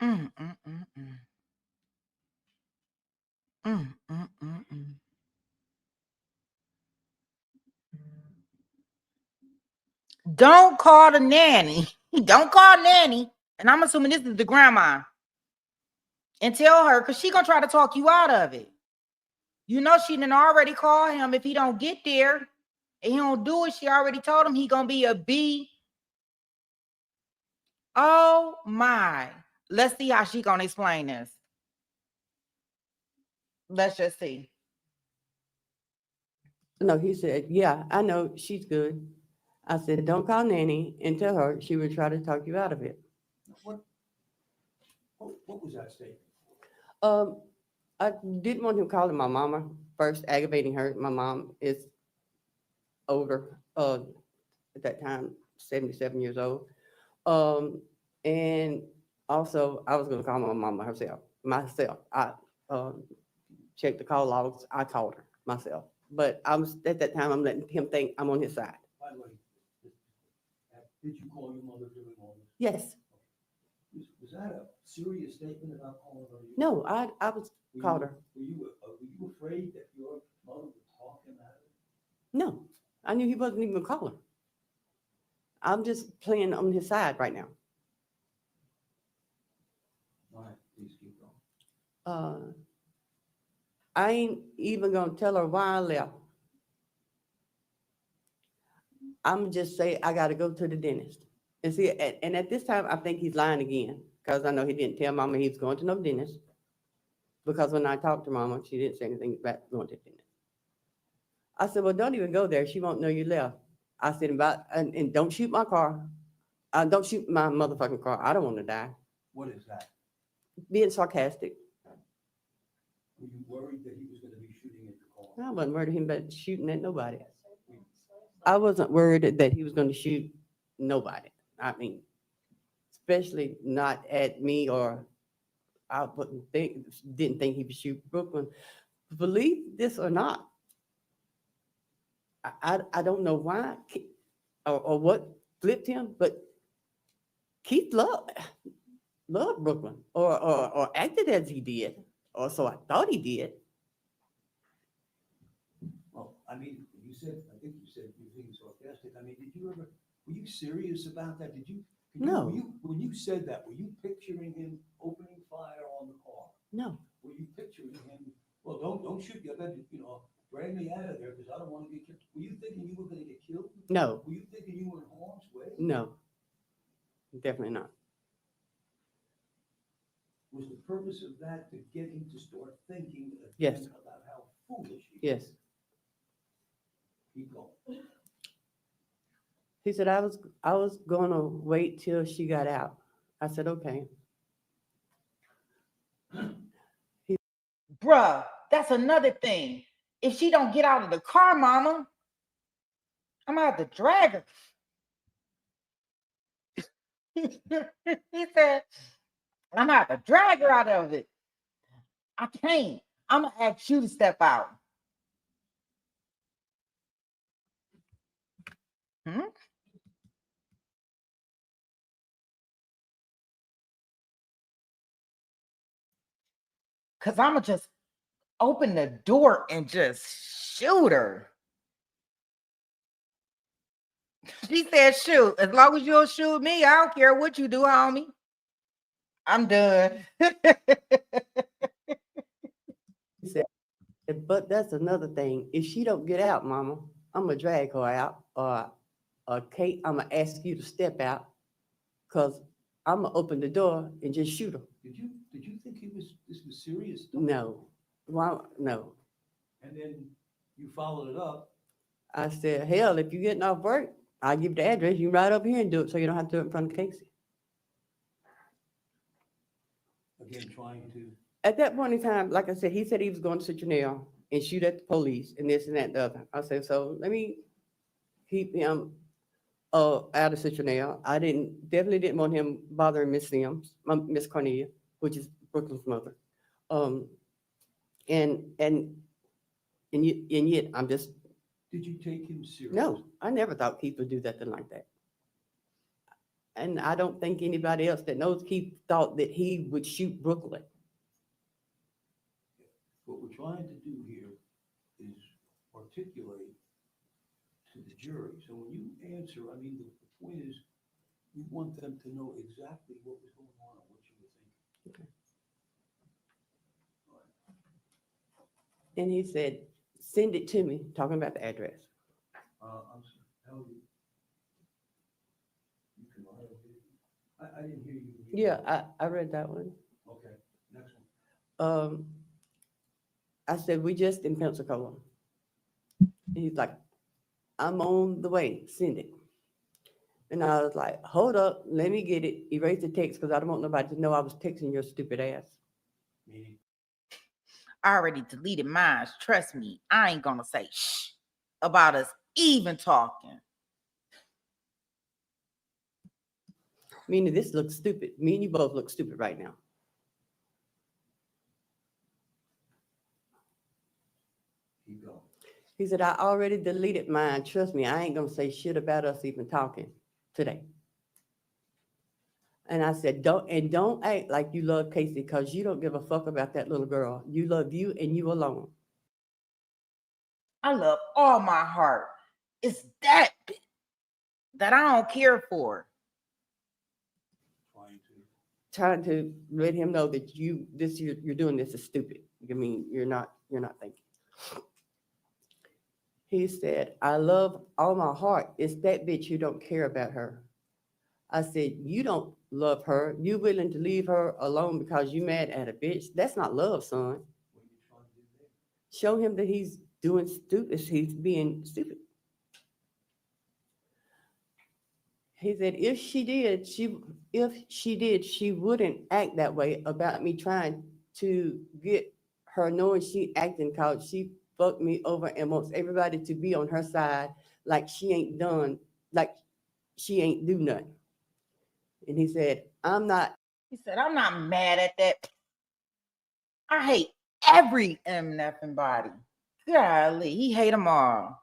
Mm, mm, mm, mm. Mm, mm, mm, mm. Don't call the nanny. Don't call nanny. And I'm assuming this is the grandma. And tell her, because she's going to try to talk you out of it. You know she done already called him. If he don't get there and he don't do it, she already told him he gonna be a B. Oh my. Let's see how she gonna explain this. Let's just see.
No, he said, yeah, I know, she's good. I said, don't call Nanny and tell her she would try to talk you out of it.
What was that statement?
I didn't want him calling my mama first, aggravating her. My mom is older, at that time, 77 years old. And also I was gonna call my mama myself. I, checked the call logs. I called her myself. But I was, at that time, I'm letting him think I'm on his side.
By the way, did you call your mother during all this?
Yes.
Was that a serious statement about calling her?
No, I was called her.
Were you afraid that your mother would talk him out of it?
No, I knew he wasn't even gonna call her. I'm just playing on his side right now.
All right, please keep going.
I ain't even gonna tell her why I left. I'm just say I gotta go to the dentist. And see, and at this time, I think he's lying again, because I know he didn't tell mama he was going to no dentist. Because when I talked to mama, she didn't say anything about going to the dentist. I said, well, don't even go there. She won't know you left. I said, and don't shoot my car. Don't shoot my motherfucking car. I don't want to die.
What is that?
Being sarcastic.
Were you worried that he was going to be shooting at the car?
I wasn't worried about him but shooting at nobody. I wasn't worried that he was going to shoot nobody. I mean, especially not at me, or I didn't think he would shoot Brooklyn. Believe this or not, I don't know why or what flipped him, but Keith loved Brooklyn or acted as he did, or so I thought he did.
Well, I mean, I think you said you were being sarcastic. I mean, were you serious about that?
No.
When you said that, were you picturing him opening fire on the car?
No,
Were you picturing him, well, don't shoot me, I bet, drag me out of there because I don't want to get killed? Were you thinking you were going to get killed?
no,
Were you thinking you were in harm's way?
no, definitely not.
Was the purpose of that to get him to start thinking
Yes.
again about how foolish he is?
Yes.
Keep going.
He said, I was gonna wait till she got out. I said, okay.
Bruh, that's another thing. If she don't get out of the car, mama, I'm gonna have to drag her. He said, I'm gonna have to drag her out of it. I can't. I'm gonna ask you to step out. Hmm? Cause I'm gonna just open the door and just shoot her. She said, shoot, as long as you don't shoot me, I don't care what you do, homie. I'm done.
He said, but that's another thing. If she don't get out, mama, I'm gonna drag her out, or Kate, I'm gonna ask you to step out, cause I'm gonna open the door and just shoot her.
Did you think this was serious stuff?
No, why? No.
And then you followed it up.
I said, hell, if you're getting off work, I'll give you the address. You can ride up here and do it, so you don't have to do it in front of Casey.
Again, trying to.
At that point in time, like I said, he said he was going to Citronelle and shoot at the police and this and that and the other. I said, so let me keep him out of Citronelle. I definitely didn't want him bothering Miss Sims, Miss Cornelia, which is Brooklyn's mother. And yet I'm just.
Did you take him seriously?
No, I never thought Keith would do nothing like that. And I don't think anybody else that knows Keith thought that he would shoot Brooklyn.
What we're trying to do here is articulate to the jury. So when you answer, I mean, the point is, we want them to know exactly what was going on and what you were thinking.
Okay.
All right.
And he said, send it to me, talking about the address.
I'm sorry, how are you? You can lie over here. I didn't hear you.
Yeah, I read that one.
Okay, next one.
I said, we just in Pensacola. And he's like, I'm on the way, send it. And I was like, hold up, let me get it, erase the text, because I don't want nobody to know I was texting your stupid ass.
Meaning,
I already deleted mine. Trust me, I ain't gonna say shh about us even talking.
Meaning this looks stupid. Me and you both look stupid right now.
keep going.
He said, I already deleted mine. Trust me, I ain't gonna say shit about us even talking today. And I said, don't act like you love Casey, because you don't give a fuck about that little girl. You love you and you alone.
I love all my heart. It's that bit that I don't care for.
Trying to.
Trying to let him know that you're doing this is stupid. I mean, you're not thinking. He said, I love all my heart. It's that bitch you don't care about her. I said, you don't love her. You willing to leave her alone because you mad at a bitch. That's not love, son.
What are you trying to do there?
Show him that he's doing stupid. He's being stupid. He said, if she did, she wouldn't act that way about me trying to get her, knowing she acting cause she fucked me over and wants everybody to be on her side like she ain't do nothing. And he said, I'm not
mad at that. I hate every MNFing body. Golly, he hate them all.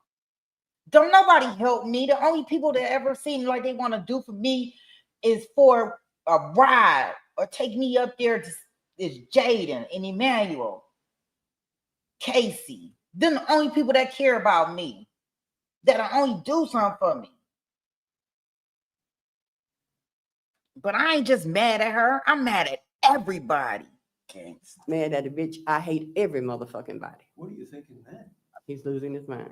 Don't nobody help me. The only people that ever seem like they want to do for me is for a ride or take me up there is Jaden and Emmanuel, Casey. Them the only people that care about me, that'll only do something for me. But I ain't just mad at her. I'm mad at everybody.
mad at a bitch. I hate every motherfucking body.
What are you thinking then?
He's losing his mind.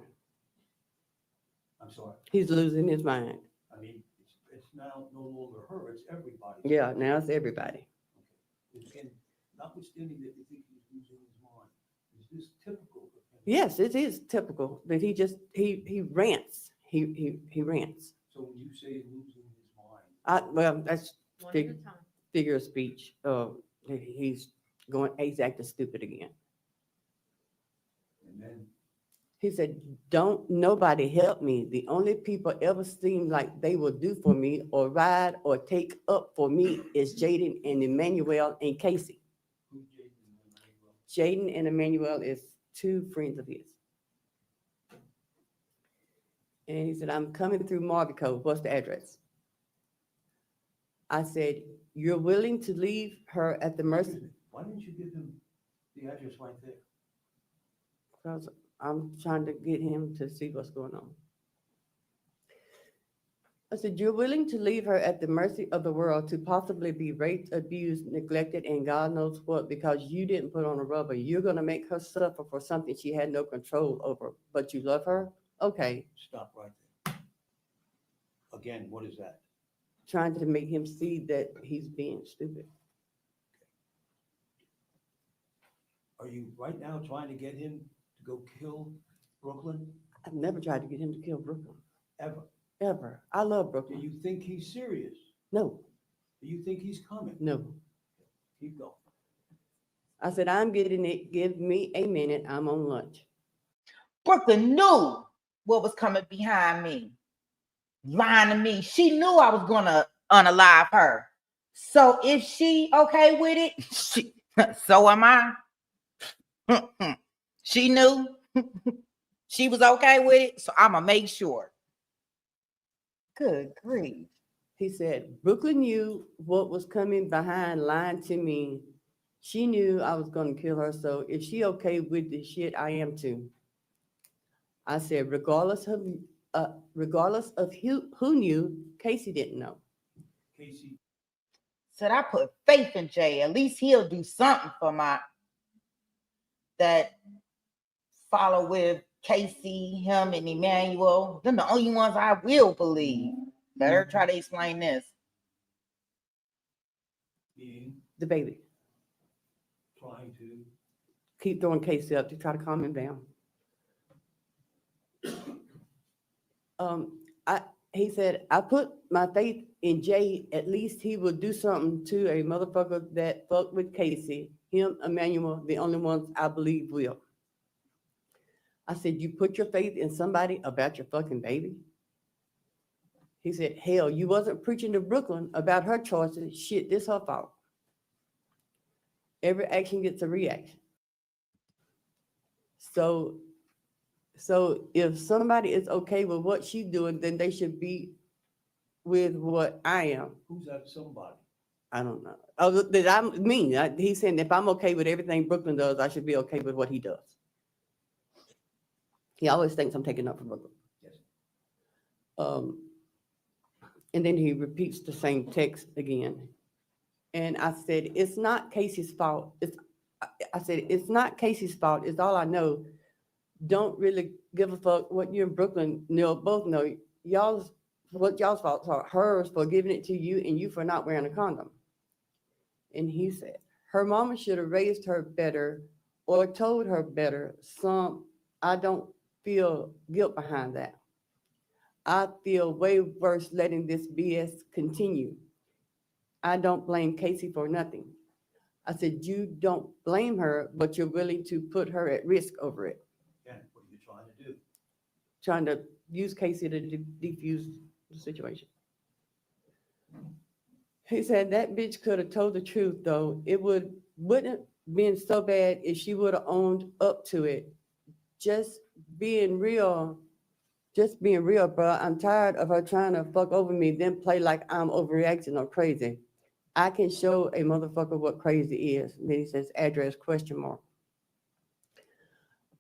I'm sorry.
He's losing his mind.
I mean, it's now no longer her, it's everybody.
Yeah, now it's everybody.
Okay. And notwithstanding that you think he's losing his mind, is this typical of him?
Yes, it is typical that he rants. He rants.
So when you say losing his mind,
Well, that's
One at a time.
figure of speech. He's acting stupid again.
and then
He said, don't nobody help me. The only people ever seem like they will do for me or ride or take up for me is Jaden and Emmanuel and Casey.
who's Jaden and Emmanuel?
Jaden and Emmanuel is two friends of his. And he said, I'm coming through Marvico. What's the address? I said, you're willing to leave her at the mercy?
Excuse me, why didn't you give him the address right there?
Because I'm trying to get him to see what's going on. I said, you're willing to leave her at the mercy of the world to possibly be raped, abused, neglected, and God knows what, because you didn't put on a rubber. You're going to make her suffer for something she had no control over, but you love her? Okay.
Stop right there. Again, what is that?
Trying to make him see that he's being stupid.
Are you right now trying to get him to go kill Brooklyn?
I've never tried to get him to kill Brooklyn,
Ever?
ever. I love
Do
Brooklyn.
you think he's serious?
No,
Do you think he's coming?
no.
Keep going.
I said, I'm getting it. Give me a minute. I'm on lunch.
Brooklyn knew what was coming behind me, lying to me. She knew I was gonna unalive her. So if she okay with it, so am I. She knew she was okay with it, so I'ma make sure. Good grief.
He said, Brooklyn knew what was coming behind lying to me. She knew I was going to kill her. So if she okay with the shit, I am too. I said, regardless of who knew, Casey didn't know.
Casey,
Said I put faith in Jay. At least he'll do something for that follow with Casey, him, and Emmanuel. Them the only ones I will believe. Better try to explain this.
Being,
The baby.
trying to,
Keep throwing Casey up to try to calm him down. He said, I put my faith in Jay. At least he will do something to a motherfucker that fucked with Casey. Him, Emmanuel, the only ones I believe will. I said, you put your faith in somebody about your fucking baby? He said, hell, you wasn't preaching to Brooklyn about her choices. Shit, this her fault. Every action gets a reaction. So if somebody is okay with what she's doing, then they should be with what I am.
who's that somebody?
I don't know. Oh, that I'm mean. He's saying if I'm okay with everything Brooklyn does, I should be okay with what he does. He always thinks I'm taking up for Brooklyn.
Yes.
And then he repeats the same text again. And I said, it's not Casey's fault. I said, it's not Casey's fault. It's all I know. Don't really give a fuck what you and Brooklyn both know. What y'all's faults are. Hers for giving it to you and you for not wearing a condom. And he said, her mama should have raised her better or told her better. I don't feel guilt behind that. I feel way worse letting this BS continue. I don't blame Casey for nothing. I said, you don't blame her, but you're willing to put her at risk over it.
Again, what are you trying to do?
Trying to use Casey to defuse the situation. He said that bitch could have told the truth though. It wouldn't been so bad if she would have owned up to it. Just being real, bro. I'm tired of her trying to fuck over me, then play like I'm overreacting or crazy. I can show a motherfucker what crazy is. And then he says, address, question mark.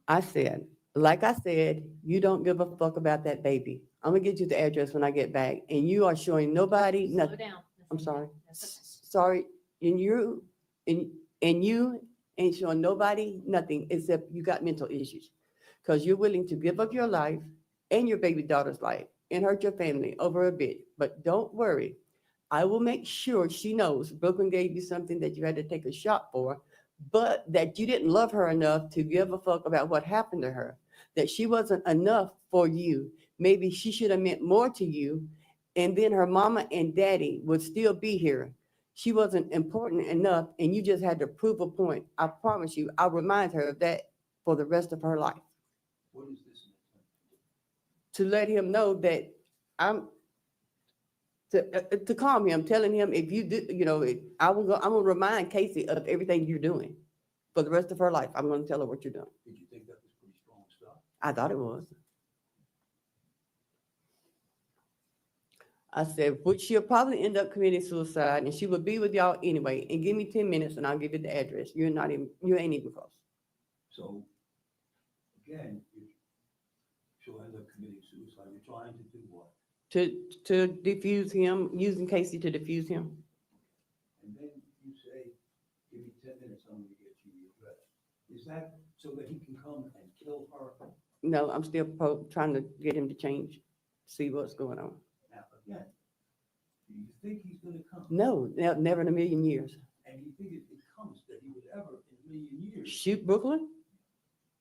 I said, like I said, you don't give a fuck about that baby. I'm gonna get you the address when I get back. And you are showing nobody
Slow
nothing.
down.
I'm sorry.
That's okay.
Sorry. And you ain't showing nobody nothing except you got mental issues. Because you're willing to give up your life and your baby daughter's life and hurt your family over a bit. But don't worry. I will make sure she knows Brooklyn gave you something that you had to take a shot for, but that you didn't love her enough to give a fuck about what happened to her, that she wasn't enough for you. Maybe she should have meant more to you, and then her mama and daddy would still be here. She wasn't important enough, and you just had to prove a point. I promise you, I'll remind her of that for the rest of her life.
What is this?
To let him know that to calm him, telling him if you do, I'm gonna remind Casey of everything you're doing for the rest of her life. I'm gonna tell her what you're doing.
Did you think that was pretty strong stuff?
I thought it was. I said, which she'll probably end up committing suicide, and she will be with y'all anyway. And give me 10 minutes, and I'll give you the address. You ain't even close.
So, again, she'll end up committing suicide. You're trying to do what?
To defuse him, using Casey to defuse him.
And then you say, give me 10 minutes, I'm gonna get you the address. Is that so that he can come and kill her?
No, I'm still trying to get him to change, see what's going on.
Now, again, do you think he's gonna come?
No, never in a million years.
And you think if it comes, that he would ever in a million years?
Shoot Brooklyn?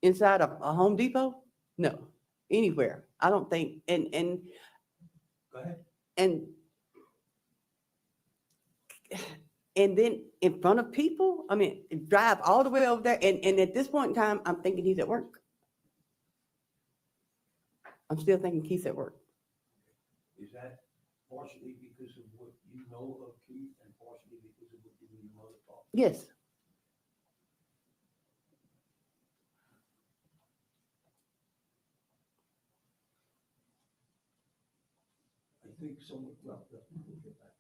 Inside of a Home Depot? No, anywhere. I don't think,
Go ahead.
and then in front of people, drive all the way over there. And at this point in time, I'm thinking he's at work. I'm still thinking Keith's at work.
Is that partially because of what you know of Keith and partially because of what you and your mother thought?
Yes.
I think someone, well, we'll get back.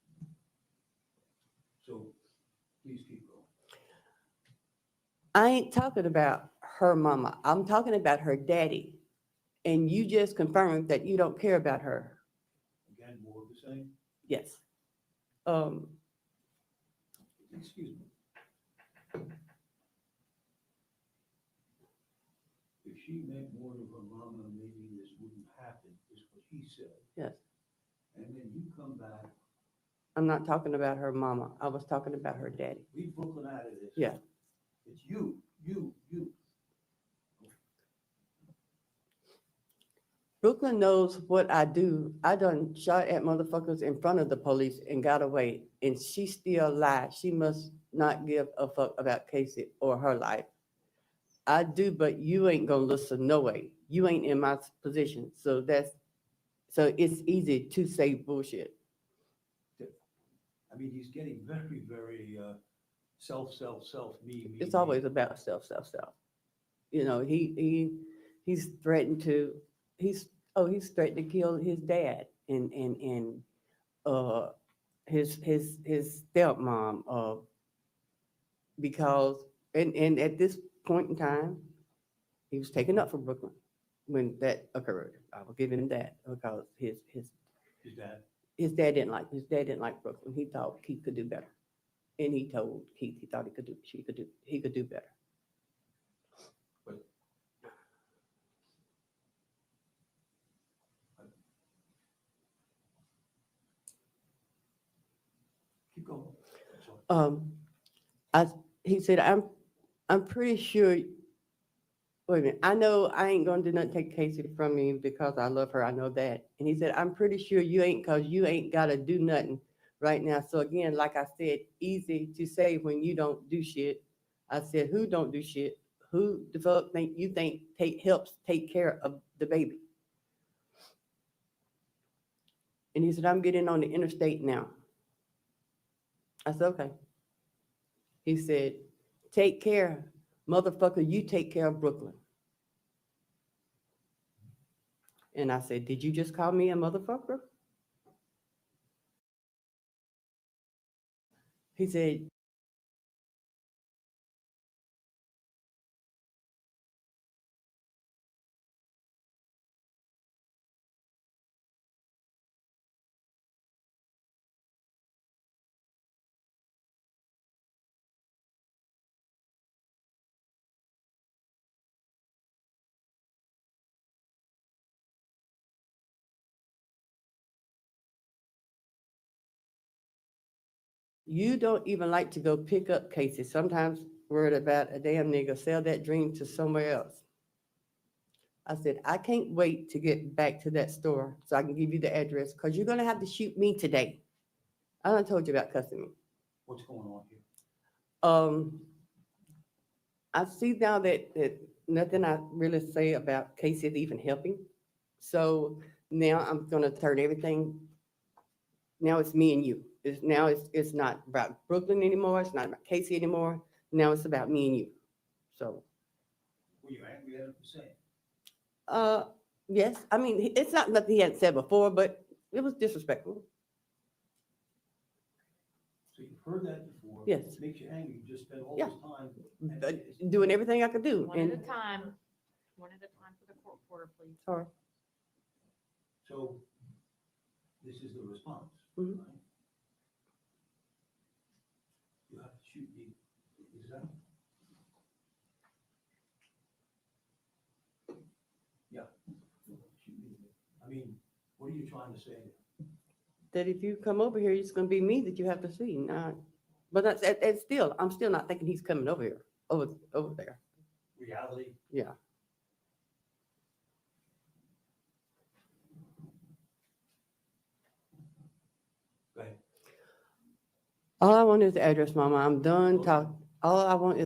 So, please keep going.
I ain't talking about her mama. I'm talking about her daddy. And you just confirmed that you don't care about her.
Again, more of the same?
Yes.
Excuse me. If she meant more to her mama, maybe this wouldn't happen, is what he said.
Yes.
And then you come back,
I'm not talking about her mama. I was talking about her daddy.
leave Brooklyn out of this.
Yeah.
It's you.
Brooklyn knows what I do. I done shot at motherfuckers in front of the police and got away, and she still lies. She must not give a fuck about Casey or her life. I do, but you ain't gonna listen no way. You ain't in my position, so it's easy to say bullshit.
I mean, he's getting very, very, self, me.
It's always about self. You know, he's threatened to, he's threatened to kill his dad and his stepmom, because, and at this point in time, he was taken up for Brooklyn when that occurred. I will give him that, because
His dad.
his dad didn't like Brooklyn. He thought Keith could do better. And he told Keith he thought he could do better.
Keep going. That's all.
He said, I'm pretty sure, wait a minute, I know I ain't gonna do nothing to take Casey from me because I love her, I know that. And he said, I'm pretty sure you ain't, cause you ain't gotta do nothing right now. So again, like I said, easy to say when you don't do shit. I said, who don't do shit? Who the fuck you think helps take care of the baby? And he said, I'm getting on the interstate now. I said, okay. He said, take care, motherfucker, you take care of Brooklyn. And I said, did you just call me a motherfucker? He said, you don't even like to go pick up Casey. Sometimes worried about a damn nigga, sell that dream to somewhere else. I said, I can't wait to get back to that store so I can give you the address, because you're gonna have to shoot me today. I done told you about cussing me.
What's going on here?
I see now that nothing I really say about Casey is even helping. So now I'm gonna turn everything, now it's me and you. It's not about Brooklyn anymore, it's not about Casey anymore. Now it's about me and you. So,
Were you angry at him for saying?
yes, I mean, it's not nothing he hadn't said before, but it was disrespectful.
So you've heard that before.
Yes.
It makes you angry. You just spent all
Yeah.
this time.
Doing everything I could do.
One at a time. One at a time for the court reporter, please.
Sorry.
So this is the response,
Mhm.
right? You have to shoot me. Is that? Yeah. Shoot me. I mean, what are you trying to say?
That if you come over here, it's gonna be me that you have to see. Not, but I'm still not thinking he's coming over here, over there.
Reality?
Yeah.
Go ahead.
All I want is the address, Mama. I'm done talking. All I want is.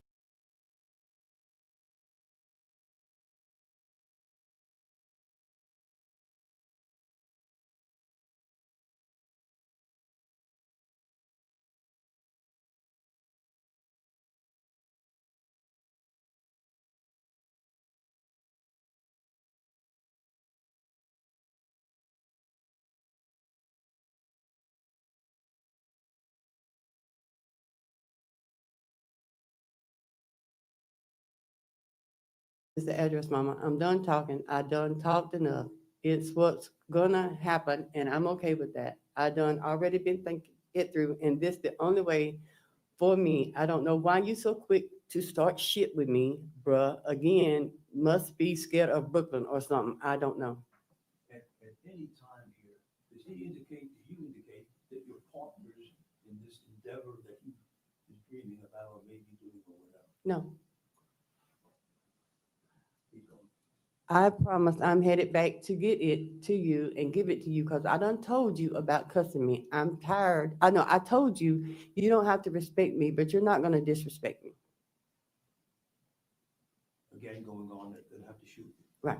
Is the address, Mama. I'm done talking. I done talked enough. It's what's gonna happen, and I'm okay with that. I done already been thinking it through, and this the only way for me. I don't know why you so quick to start shit with me, bruh, again, must be scared of Brooklyn or something. I don't know.
At any time here, does he indicate, do you indicate that you're partners in this endeavor that he is dreaming about or maybe doing or whatever?
No,
Keep going.
I promise I'm headed back to get it to you and give it to you because I done told you about cussing me. I'm tired. I know I told you, you don't have to respect me, but you're not going to disrespect me.
Again, going on that they'll have to shoot you.
Right.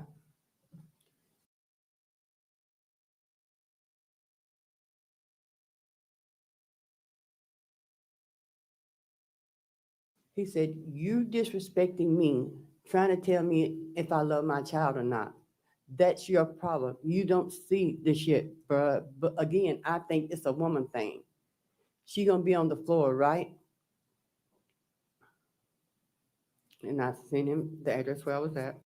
He said, you disrespecting me, trying to tell me if I love my child or not. That's your problem. You don't see the shit, bruh. But again, I think it's a woman thing. She gonna be on the floor, right? And I sent him the address where I was at.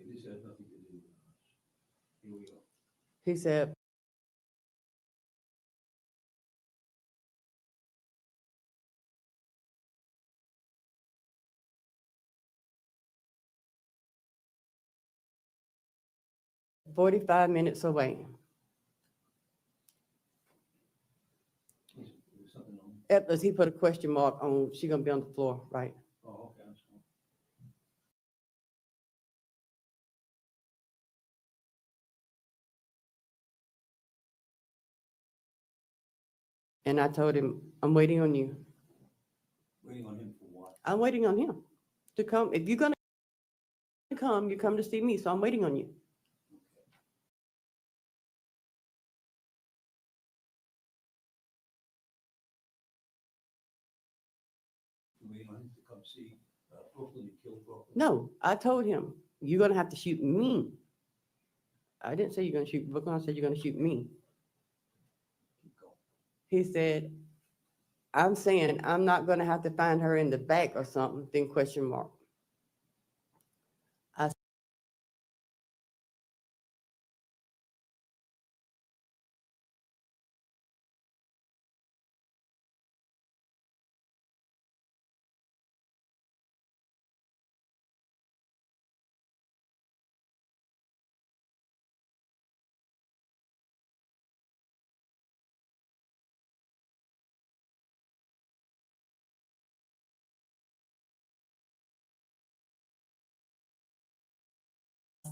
This has nothing to do with us. Here we go.
He said, "45 minutes away."
There's something on.
Atlas, he put a question mark on, she gonna be on the floor, right?
Oh, okay, I'm sorry.
And I told him, I'm waiting on you.
Waiting on him for what?
I'm waiting on him to come. If you're gonna come, you come to see me, so I'm waiting on you.
Waiting on him to come see Brooklyn and kill Brooklyn.
No, I told him, you're gonna have to shoot me. I didn't say you're gonna shoot Brooklyn, I said you're gonna shoot me.
Keep going.
He said, I'm saying I'm not gonna have to find her in the back or something, then question mark. I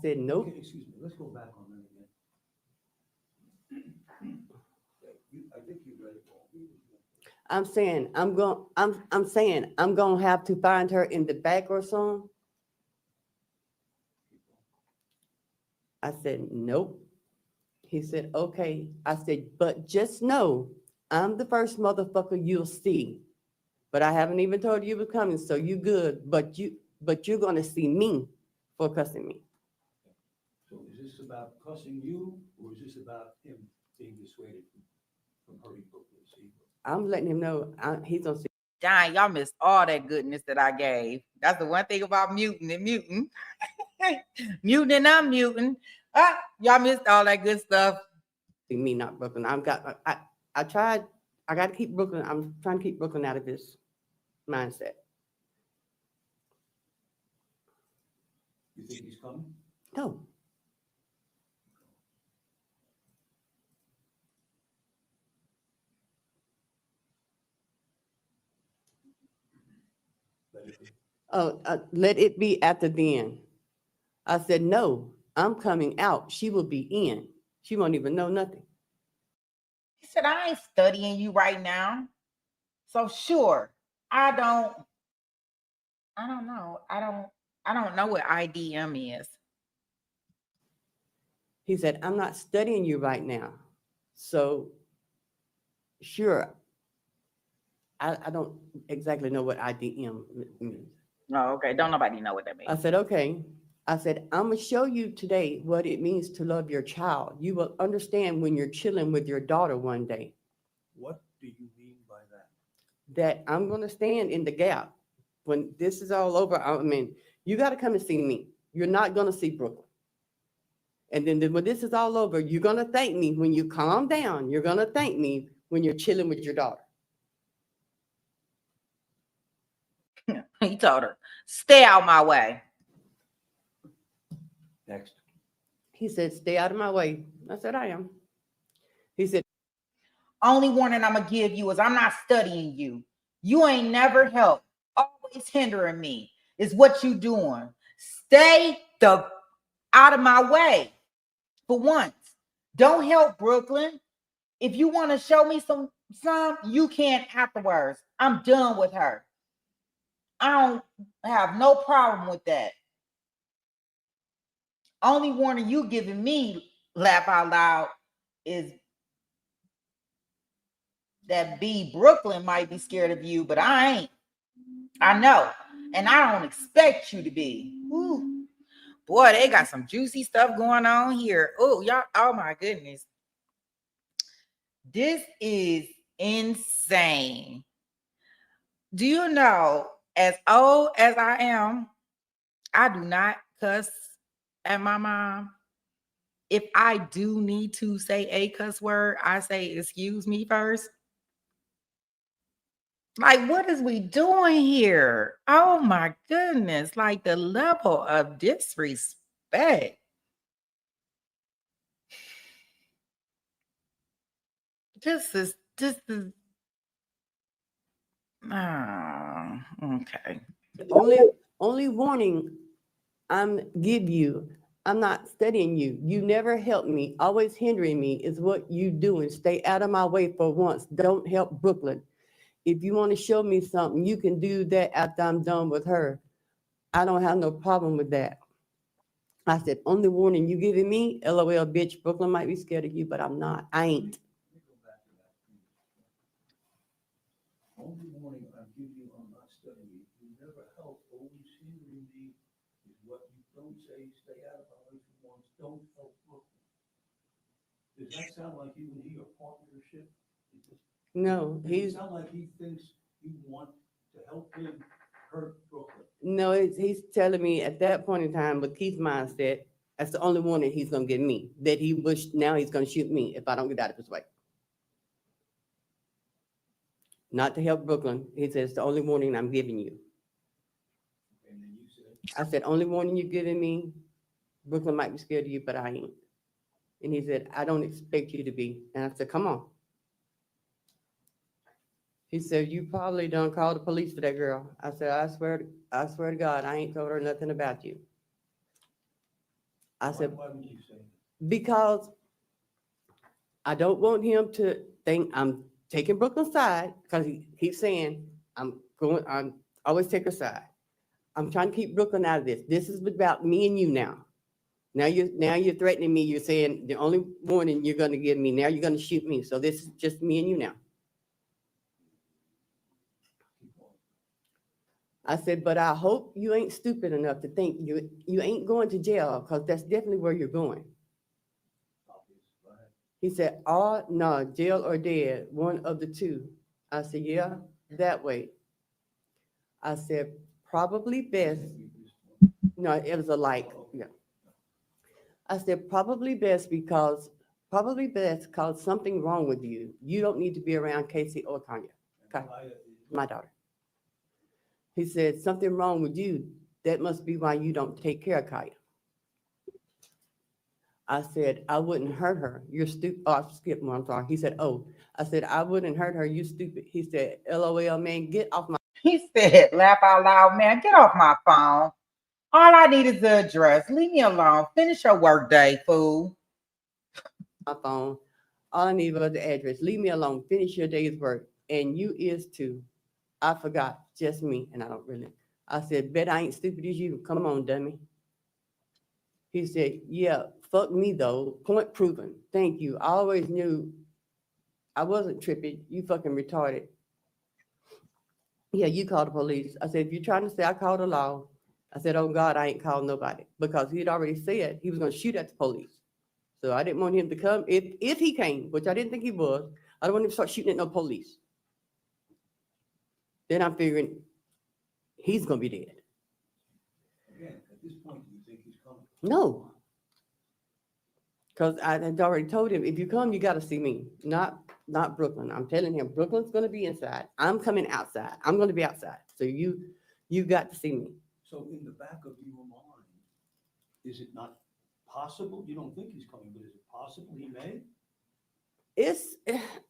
said, nope.
Okay, excuse me, let's go back on that again. I think you read it all.
I'm saying, I'm saying, I'm gonna have to find her in the back or something. I said, nope. He said, okay. I said, but just know, I'm the first motherfucker you'll see. But I haven't even told you was coming, so you good. But you're gonna see me for cussing me.
So is this about cussing you, or is this about him being dissuaded from hurting Brooklyn? See?
I'm letting him know he's gonna see.
Dang, y'all missed all that goodness that I gave. That's the one thing about muting and muting. Muting and unmuting. Y'all missed all that good stuff.
Me, not Brooklyn. I tried. I got to keep Brooklyn. I'm trying to keep Brooklyn out of this mindset.
You think he's coming?
No. Let it be after then. I said, no, I'm coming out. She will be in. She won't even know nothing.
He said, I ain't studying you right now. So sure, I don't know. I don't know what IDM is.
He said, I'm not studying you right now. So sure. I don't exactly know what IDM means.
Oh, okay. Don't nobody know what that means.
I said, okay. I said, I'm going to show you today what it means to love your child. You will understand when you're chilling with your daughter one day.
What do you mean by that?
that I'm going to stand in the gap. When this is all over, I mean, you got to come and see me. You're not going to see Brooklyn. And then when this is all over, you're going to thank me when you calm down. You're going to thank me when you're chilling with your daughter.
He told her, stay out my way.
Next.
He said, stay out of my way. I said, I am. He said,
Only warning I'm gonna give you is I'm not studying you. You ain't never helped. Always hindering me is what you doing. Stay the out of my way for once. Don't help Brooklyn. If you want to show me some, you can afterwards. I'm done with her. I don't have no problem with that. Only warning you giving me, laugh out loud, is that B Brooklyn might be scared of you, but I ain't. I know. And I don't expect you to be. Ooh. Boy, they got some juicy stuff going on here. Oh, y'all, oh my goodness. This is insane. Do you know, as old as I am, I do not cuss at my mom. If I do need to say a cuss word, I say, excuse me first. Like, what is we doing here? Oh my goodness. Like the level of disrespect. This is okay.
only warning I'm give you. I'm not studying you. You never help me. Always hindering me is what you doing. Stay out of my way for once. Don't help Brooklyn. If you want to show me something, you can do that after I'm done with her. I don't have no problem with that. I said, only warning you giving me, LOL, bitch, Brooklyn might be scared of you, but I'm not. I ain't.
Only warning I give you, I'm not studying you. You never help, always hindering me is what you don't say. Stay out of my way for once. Don't help Brooklyn. Does that sound like you and he are partnership?
No,
Does it
he's
sound like he thinks you want to help him hurt Brooklyn?
no, he's telling me at that point in time with Keith's mindset, that's the only warning he's gonna give me. That he wish now he's gonna shoot me if I don't get out of his way. Not to help Brooklyn. He says it's the only warning I'm giving you.
And then you said,
I said, only warning you're giving me, Brooklyn might be scared of you, but I ain't. And he said, I don't expect you to be. And I said, come on. He said, you probably done call the police for that girl. I said, I swear to God, I ain't told her nothing about you. I said,
why would you say that?
because I don't want him to think I'm taking Brooklyn's side, because he keeps saying, I'm always take her side. I'm trying to keep Brooklyn out of this. This is about me and you now. Now you're threatening me. You're saying the only warning you're going to give me, now you're going to shoot me. So this is just me and you now. I said, but I hope you ain't stupid enough to think you ain't going to jail, because that's definitely where you're going. He said, oh, no, jail or dead, one of the two. I said, yeah, that way. I said, probably best. No, it was a like, yeah. I said, probably best because something wrong with you. You don't need to be around Casey or Tanya, my daughter. He said, something wrong with you. That must be why you don't take care of Kaya. I said, I wouldn't hurt her. You're stupid. Oh, I skipped one. I'm sorry. He said, oh, I said, I wouldn't hurt her. You stupid. He said, LOL, man, get off my.
He said, laugh out loud, man, get off my phone. All I need is the address. Leave me alone. Finish your work day, fool.
My phone. All I need was the address. Leave me alone. Finish your day's work. And you is too. I forgot. Just me. And I don't really. I said, bet I ain't stupid as you. Come on, dummy. He said, yeah, fuck me though. Point proven. Thank you. I always knew I wasn't tripping. You fucking retarded. Yeah, you called the police. I said, if you're trying to say I called the law, I said, oh God, I ain't called nobody. Because he had already said he was going to shoot at the police. So I didn't want him to come. If he came, which I didn't think he was, I don't want him to start shooting at no police. then I'm figuring he's gonna be dead.
Again, at this point, do you think he's coming?
No. Because I had already told him, if you come, you gotta see me, not Brooklyn. I'm telling him, Brooklyn's gonna be inside. I'm coming outside. I'm gonna be outside. So you got to see me.
So in the back of your mind, is it not possible? You don't think he's coming, but is it possible he may?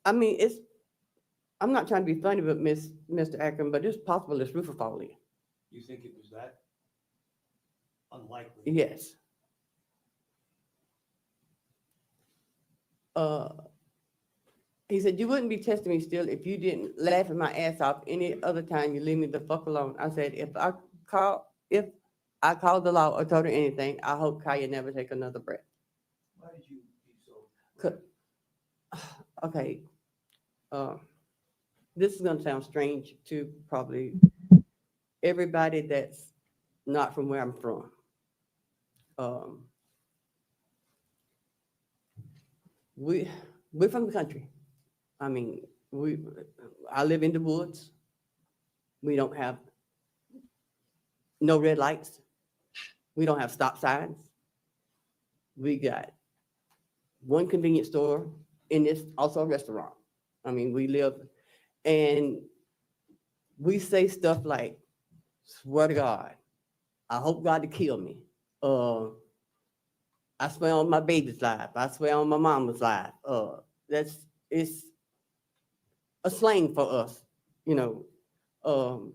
I mean, I'm not trying to be funny, but Mr. Akron, but it's possible this roof will fall in.
You think it was that unlikely?
Yes. He said, you wouldn't be testing me still if you didn't laugh at my ass off any other time you leave me the fuck alone. I said, if I called the law or told her anything, I hope Kaya never take another breath.
Why did you be so?
Okay. This is gonna sound strange to probably everybody that's not from where I'm from. We're from the country. I mean, I live in the woods. We don't have no red lights. We don't have stop signs. We got one convenience store, and it's also a restaurant. I mean, we live, and we say stuff like, swear to God, I hope God to kill me. I swear on my baby's life. I swear on my mama's life. It's a slang for us, you know, to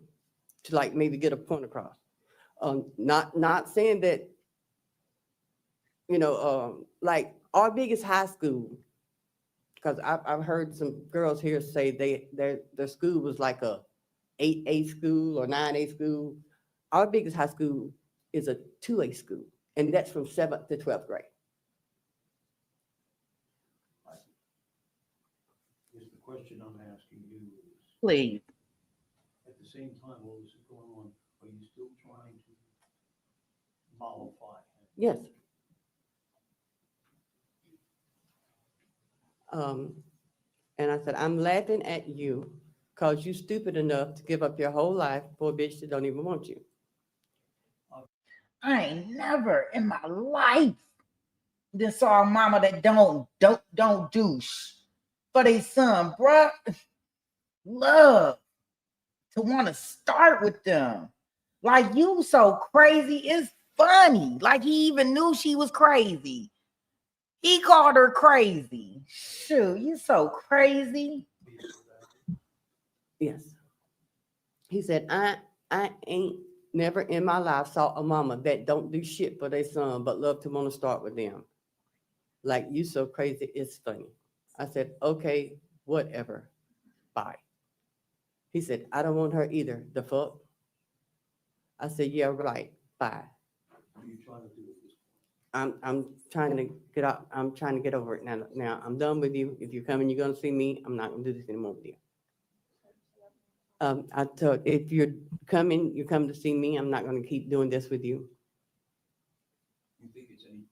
like maybe get a point across. Not saying that, you know, like our biggest high school, because I've heard some girls here say their school was like a 8A school or 9A school. Our biggest high school is a 2A school, and that's from 7th to 12th grade.
Is the question I'm asking you is,
Please.
at the same time, while this is going on, are you still trying to mollify him?
Yes. And I said, I'm laughing at you because you stupid enough to give up your whole life for a bitch that don't even want you.
I ain't never in my life then saw a mama that don't douche for their son, bruh. Love to want to start with them. Like, you so crazy, it's funny. Like, he even knew she was crazy. He called her crazy. Shoot, you so crazy.
Yes. He said, I ain't never in my life saw a mama that don't do shit for their son, but love to want to start with them. Like, you so crazy, it's funny. I said, okay, whatever. Bye. He said, I don't want her either. The fuck? I said, yeah, right. Bye.
What are you trying to do at this point?
I'm trying to get out. I'm trying to get over it now. Now I'm done with you. If you're coming, you're gonna see me. I'm not gonna do this anymore with you. I told if you're coming to see me. I'm not gonna keep doing this with you.
You think it's any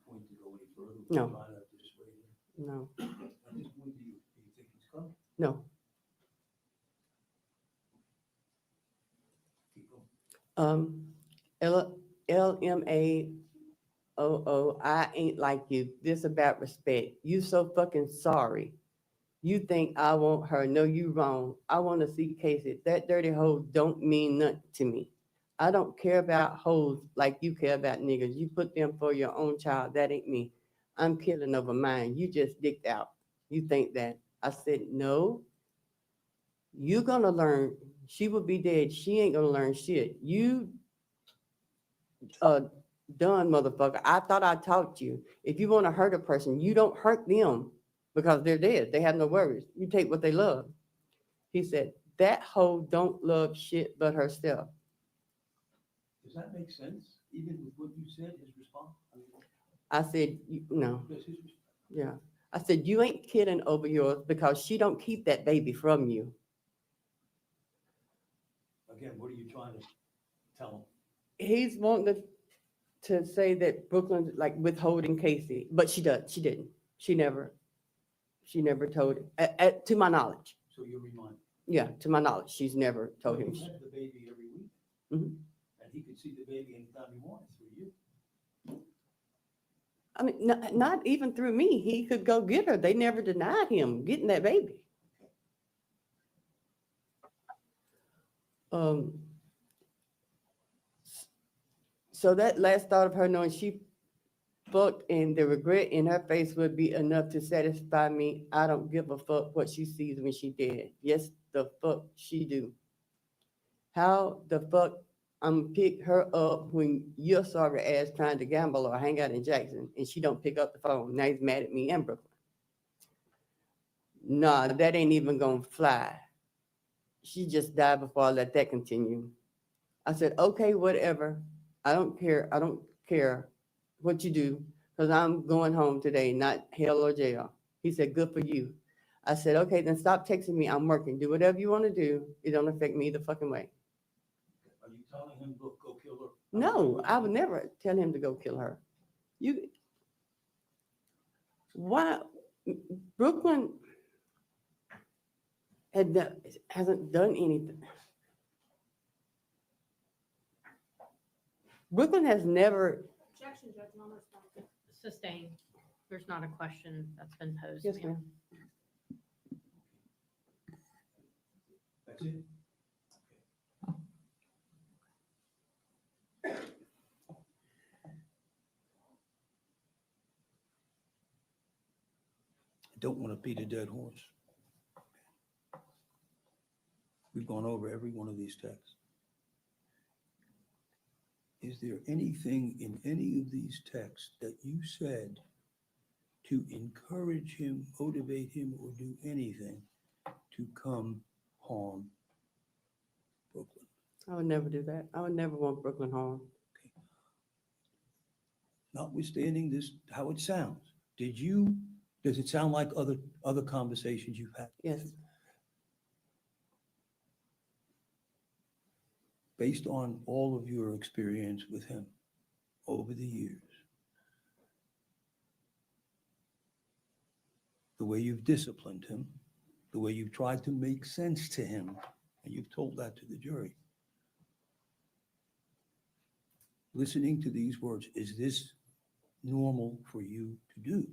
point to go any further?
No.
Try to dissuade him?
No,
At this point, do you think he's coming?
no.
Keep going.
LMAOO. I ain't like you. This about respect. You so fucking sorry. You think I want her. No, you wrong. I want to see Casey. That dirty hoe don't mean nothing to me. I don't care about hoes like you care about niggas. You put them for your own child. That ain't me. I'm killing over mine. You just dicked out. You think that. I said, no. You gonna learn. She will be dead. She ain't gonna learn shit. You done, motherfucker. I thought I taught you. If you want to hurt a person, you don't hurt them because they're dead. They have no worries. You take what they love. He said, that hoe don't love shit but herself.
Does that make sense? Even with what you said, his response? I mean,
I said, no.
does his response?
Yeah. I said, you ain't kidding over yours because she don't keep that baby from you.
Again, what are you trying to tell him?
He's wanting to say that Brooklyn's like withholding Casey, but she didn't. She never told it, to my knowledge.
So you remind,
Yeah, to my knowledge, she's never told him.
He had the baby every week.
Mhm.
And he could see the baby anytime he wanted through you.
I mean, not even through me. He could go get her. They never denied him getting that baby. So that last thought of her knowing she fucked and the regret in her face would be enough to satisfy me. I don't give a fuck what she sees when she dead. Yes, the fuck she do. How the fuck I'm pick her up when your sorry ass trying to gamble or hang out in Jackson and she don't pick up the phone. Now he's mad at me and Brooklyn. Nah, that ain't even gonna fly. She just died before I let that continue. I said, okay, whatever. I don't care. I don't care what you do because I'm going home today, not hell or jail. He said, good for you. I said, okay, then stop texting me. I'm working. Do whatever you want to do. It don't affect me either fucking way.
Are you telling him, look, go kill her?
No, I would never tell him to go kill her. Why? Brooklyn hasn't done anything. Brooklyn has never.
Objection, Judge, non-responsive.
Sustained. There's not a question that's been posed.
Yes,
ma'am.
ma'am.
That's it? I don't want to beat a dead horse. We've gone over every one of these texts. Is there anything in any of these texts that you said to encourage him, motivate him, or do anything to come harm Brooklyn?
I would never do that. I would never want Brooklyn harm.
Notwithstanding this, how it sounds, does it sound like other conversations you've had?
Yes.
Based on all of your experience with him over the years, the way you've disciplined him, the way you've tried to make sense to him, and you've told that to the jury. Listening to these words, is this normal for you to do?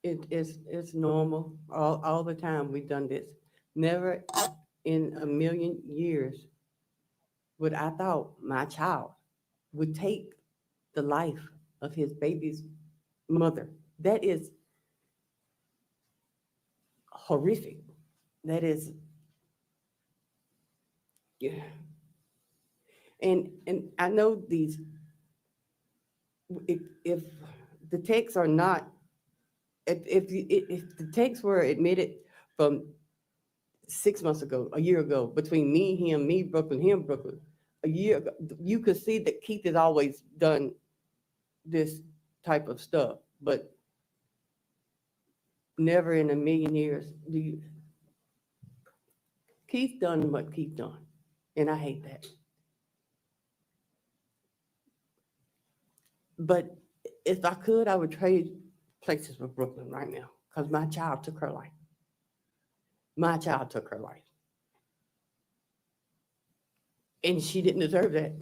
It's normal. All the time we've done this. Never in a million years would I thought my child would take the life of his baby's mother. That is horrific. That is, yeah. And I know these, if the texts are not, if the texts were admitted from 6 months ago, a year ago, between me, him, me, Brooklyn, him, Brooklyn, a year ago, you could see that Keith has always done this type of stuff, but never in a million years do you. Keith done what Keith done, and I hate that. But if I could, I would trade places with Brooklyn right now because my child took her life. My child took her life. And she didn't deserve that.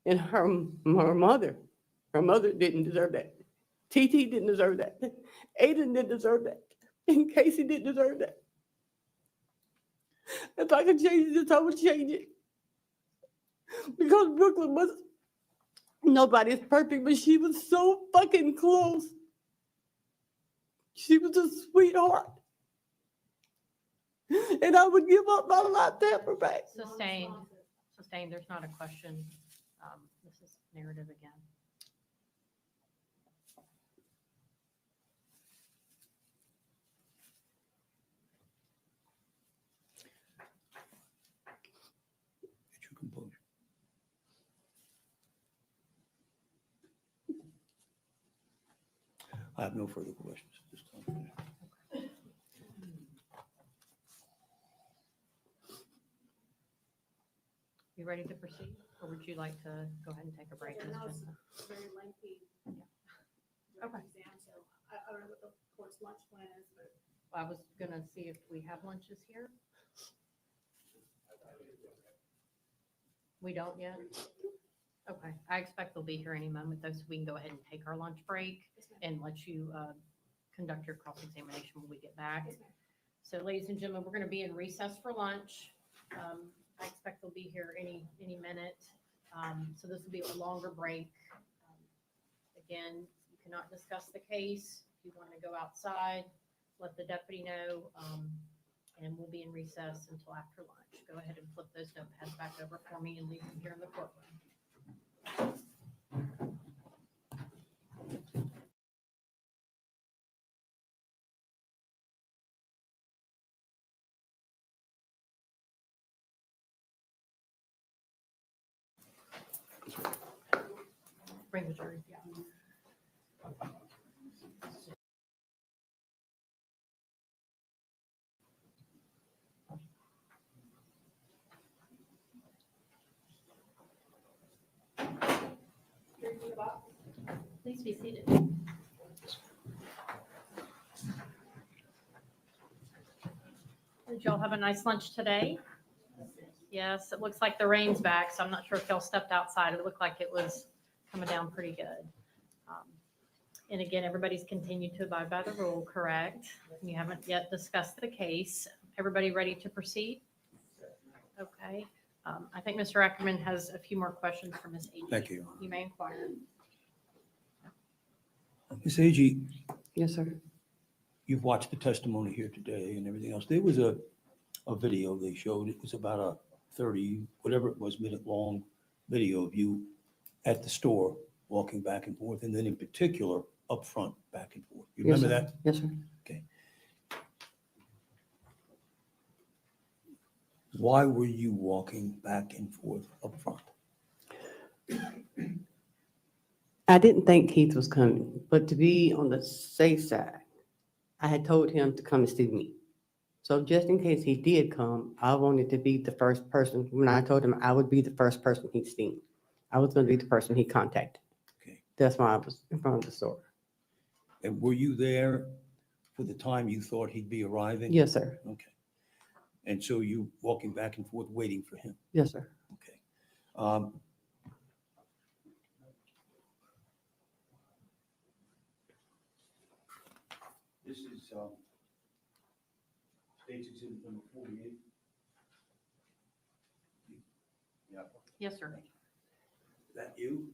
And her mother didn't deserve that. TT didn't deserve that. Aiden didn't deserve that. And Casey didn't deserve that. If I could change this, I would change it. Because Brooklyn was, nobody's perfect, but she was so fucking close. She was a sweetheart. And I would give up my life to have her back.
Sustained. Sustained. There's not a question. This is narrative again.
Get your composure. I have no further questions at this time.
You ready to proceed, or would you like to go ahead and take a break?
Yeah,
Ms.
that was
Jensen?
very lengthy.
Okay.
Exam, so I don't know what the court's lunch plan is, but
I was gonna see if we have lunches here. We don't yet? Okay, I expect they'll be here any moment though, so we can go ahead and take our lunch break and let you conduct your cross-examination when we get back. So ladies and gentlemen, we're gonna be in recess for lunch. I expect they'll be here any minute. So this will be a longer break. Again, you cannot discuss the case. If you want to go outside, let the deputy know, and we'll be in recess until after lunch. Go ahead and flip those notepads back over for me and leave them here in the courtroom. Bring the jury, yeah. Please be seated. Did y'all have a nice lunch today? Yes, it looks like the rain's back, so I'm not sure if y'all stepped outside. It looked like it was coming down pretty good. And again, everybody's continued to abide by the rule, correct? You haven't yet discussed the case. Everybody ready to proceed? Okay. I think Mr. Ackerman has a few more questions for Ms. Agee.
Thank you.
You may inquire.
Ms. Agee,
Yes, sir.
you've watched the testimony here today and everything else. There was a video they showed. It was about a 30, whatever it was, minute long video of you at the store walking back and forth, and then in particular up front back and forth. You
Yes,
remember
sir.
that?
Yes, sir.
Why were you walking back and forth up front?
I didn't think Keith was coming, but to be on the safe side, I had told him to come and see me. So just in case he did come, I wanted to be the first person. When I told him I would be the first person he'd seen, I was going to be the person he contacted.
Okay.
That's why I was in front of the store.
And were you there for the time you thought he'd be arriving?
Yes, sir.
Okay. And so you walking back and forth waiting for him?
Yes, sir.
Okay. This is State's Exhibit number 48. Yeah.
Yes, sir.
Is that you?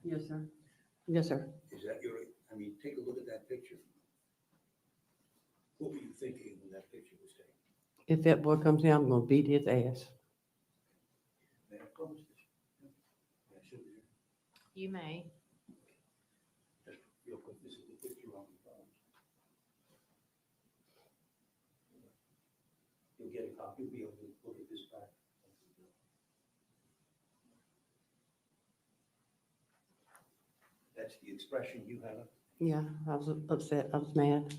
Yes, sir. Yes, sir.
Is that your, I mean, take a look at that picture. What were you thinking when that picture was taken?
If that boy comes in, I'm going to beat his ass.
May I close this? Yeah, should we?
You may.
Just real quick, this is the picture on the phone. You'll get a copy, you'll be able to look at this back. That's the expression you have.
Yeah, I was upset. I was mad.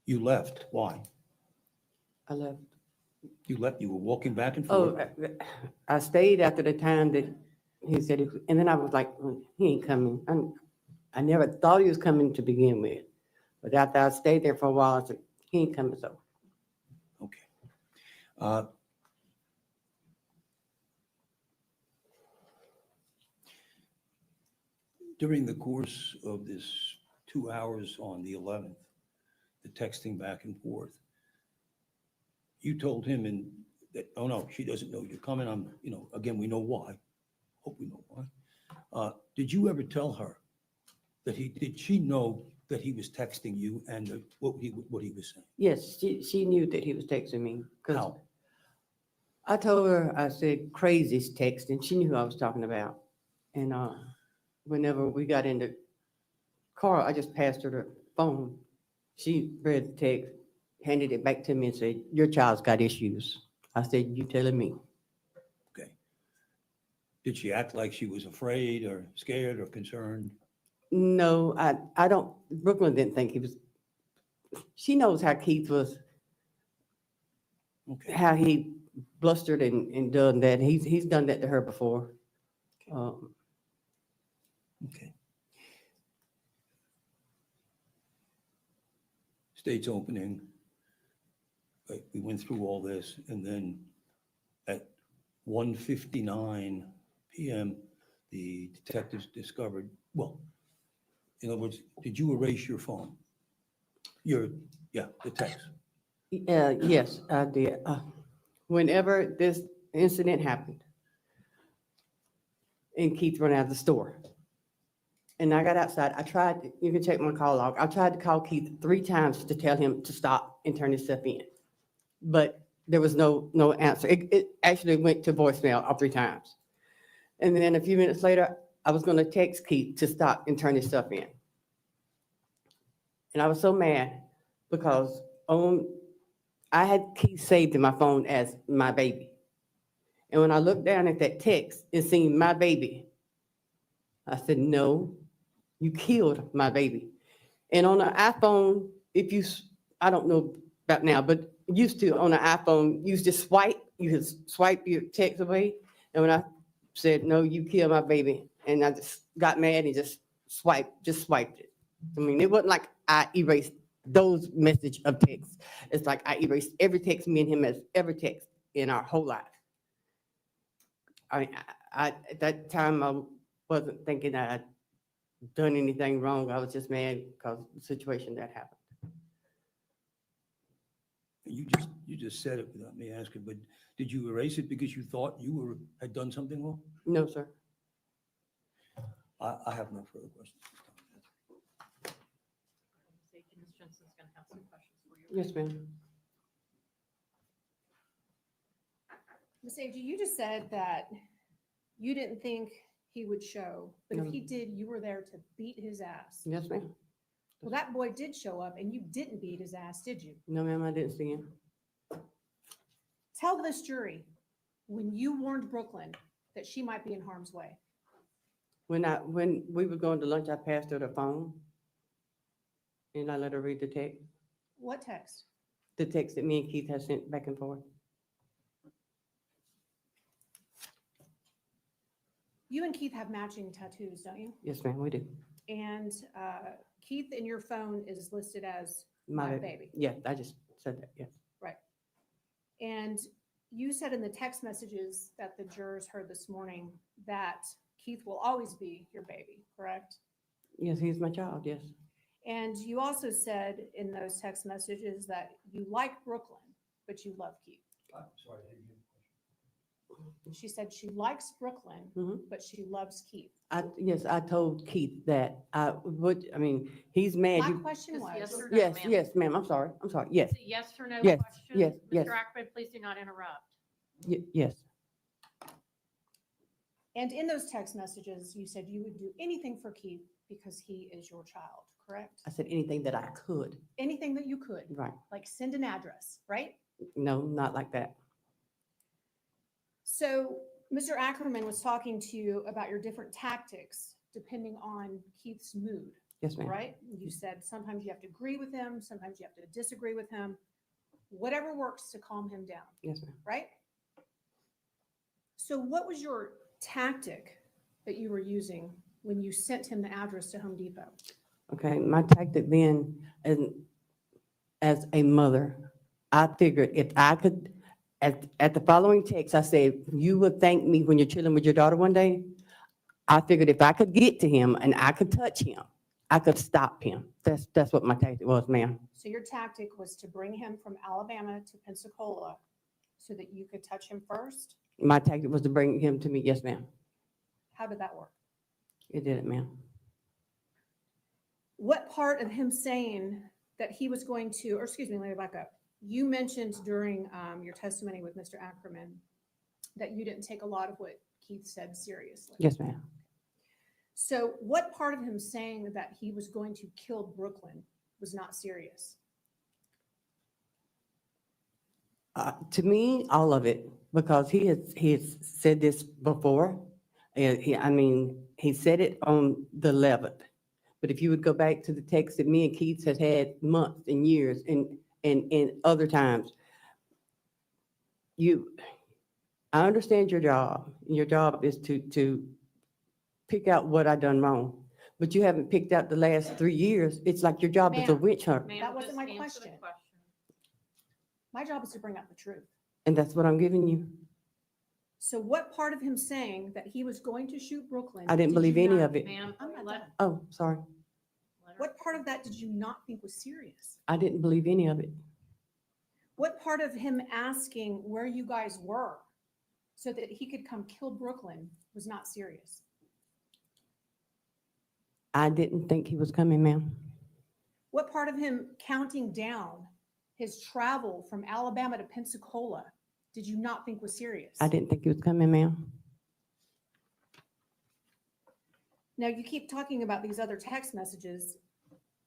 You left, why?
I left.
You left, you were walking back and
Oh,
forth?
I stayed after the time that he said, and then I was like, he ain't coming. I never thought he was coming to begin with. But after I stayed there for a while, I said, he ain't coming, so.
Okay. During the course of this 2 hours on the 11th, the texting back and forth, you told him that, oh no, she doesn't know you're coming. Again, we know why. Hope we know why. Did you ever tell her that did she know that he was texting you and what he was saying?
Yes, she knew that he was texting me. 'Cause
How?
I told her, I said, crazy's text, and she knew who I was talking about. And whenever we got in the car, I just passed her the phone. She read the text, handed it back to me and said, your child's got issues. I said, you telling me?
Okay. Did she act like she was afraid or scared or concerned?
No, I don't, Brooklyn didn't think he was, she knows how Keith was,
Okay.
how he blustered and done that. He's done that to her before.
Okay. State's opening. Right, we went through all this, and then at 1:59 PM, the detectives discovered, well, in other words, did you erase your phone? The text.
Yes, I did. Whenever this incident happened, and Keith ran out of the store, and I got outside, you can check my call log. I tried to call Keith 3 times to tell him to stop and turn his stuff in, but there was no answer. It actually went to voicemail all 3 times. And then a few minutes later, I was gonna text Keith to stop and turn his stuff in. And I was so mad because I had Keith saved in my phone as my baby. And when I looked down at that text and seen my baby, I said, no, you killed my baby. And on an iPhone, I don't know about now, but used to on an iPhone, you just swipe your text away. And when I said, no, you killed my baby, and I just got mad and just swiped it. I mean, it wasn't like I erased those message of text. It's like I erased every text me and him has ever texted in our whole life. I mean, I at that time, I wasn't thinking that I'd done anything wrong. I was just mad because of the situation that happened.
You just said it without me asking, but did you erase it because you thought you had done something wrong?
No, sir.
I have no further questions.
Ms. Jensen's gonna have some questions for you.
Yes, ma'am.
Ms. Agee, you just said that you didn't think he would show, but if
No.
he did, you were there to beat his ass.
Yes, ma'am.
Well, that boy did show up and you didn't beat his ass, did you?
No, ma'am, I didn't see him.
Tell this jury when you warned Brooklyn that she might be in harm's way.
When we were going to lunch, I passed her the phone and I let her read the text.
What text?
The text that me and Keith had sent back and forth.
You and Keith have matching tattoos, don't you?
Yes, ma'am, we do.
And Keith in your phone is listed as my baby.
Yeah, I just said that, yes.
Right. And you said in the text messages that the jurors heard this morning that Keith will always be your baby, correct?
Yes, he's my child, yes.
And you also said in those text messages that you like Brooklyn, but you love Keith.
I'm sorry, I didn't hear the question.
She said she likes Brooklyn,
Mhm.
but she loves Keith.
Yes, I told Keith that he's mad.
My
You-
question
Just
was,
yes or no,
Yes,
ma'am.
yes, ma'am, I'm sorry, yes,
Is it yes or no
Yes,
question?
yes, yes.
Mr. Ackerman, please do not interrupt.
yes,
and in those text messages, you said you would do anything for Keith because he is your child, correct?
I said anything that I could,
Anything that you could,
right.
like send an address, right?
No, not like that.
So Mr. Ackerman was talking to you about your different tactics depending on Keith's mood,
Yes, ma'am.
right? You said sometimes you have to agree with him, sometimes you have to disagree with him, whatever works to calm him down,
Yes, ma'am.
right? So what was your tactic that you were using when you sent him the address to Home Depot?
Okay, my tactic then, as a mother, I figured if I could, at the following text, I said, you would thank me when you're chilling with your daughter one day. I figured if I could get to him and I could touch him, I could stop him. That's what my tactic was, ma'am.
So your tactic was to bring him from Alabama to Pensacola so that you could touch him first?
My tactic was to bring him to me, yes, ma'am.
How did that work?
It did it, ma'am.
What part of him saying that he was going to, or excuse me, let me back up. You mentioned during your testimony with Mr. Ackerman that you didn't take a lot of what Keith said seriously.
Yes, ma'am.
So what part of him saying that he was going to kill Brooklyn was not serious?
To me, all of it, because he has said this before. And he said it on the 11th. But if you would go back to the text that me and Keith has had months and years and other times, I understand your job. Your job is to pick out what I done wrong. But you haven't picked out the last 3 years. It's like your job is a
Ma'am.
witch hunt.
Ma'am,
That wasn't
just
my
answer the
question. My job is to bring out the truth.
And that's what I'm giving you.
So what part of him saying that he was going to shoot Brooklyn?
I didn't
did
believe
you
any
not-
of it.
Ma'am,
I'm not
let-
done.
Oh, sorry.
let her-
What part of that did you not think was serious?
I didn't believe any of it.
What part of him asking where you guys were so that he could come kill Brooklyn was not serious?
I didn't think he was coming, ma'am.
What part of him counting down his travel from Alabama to Pensacola did you not think was serious?
I didn't think he was coming, ma'am.
Now you keep talking about these other text messages.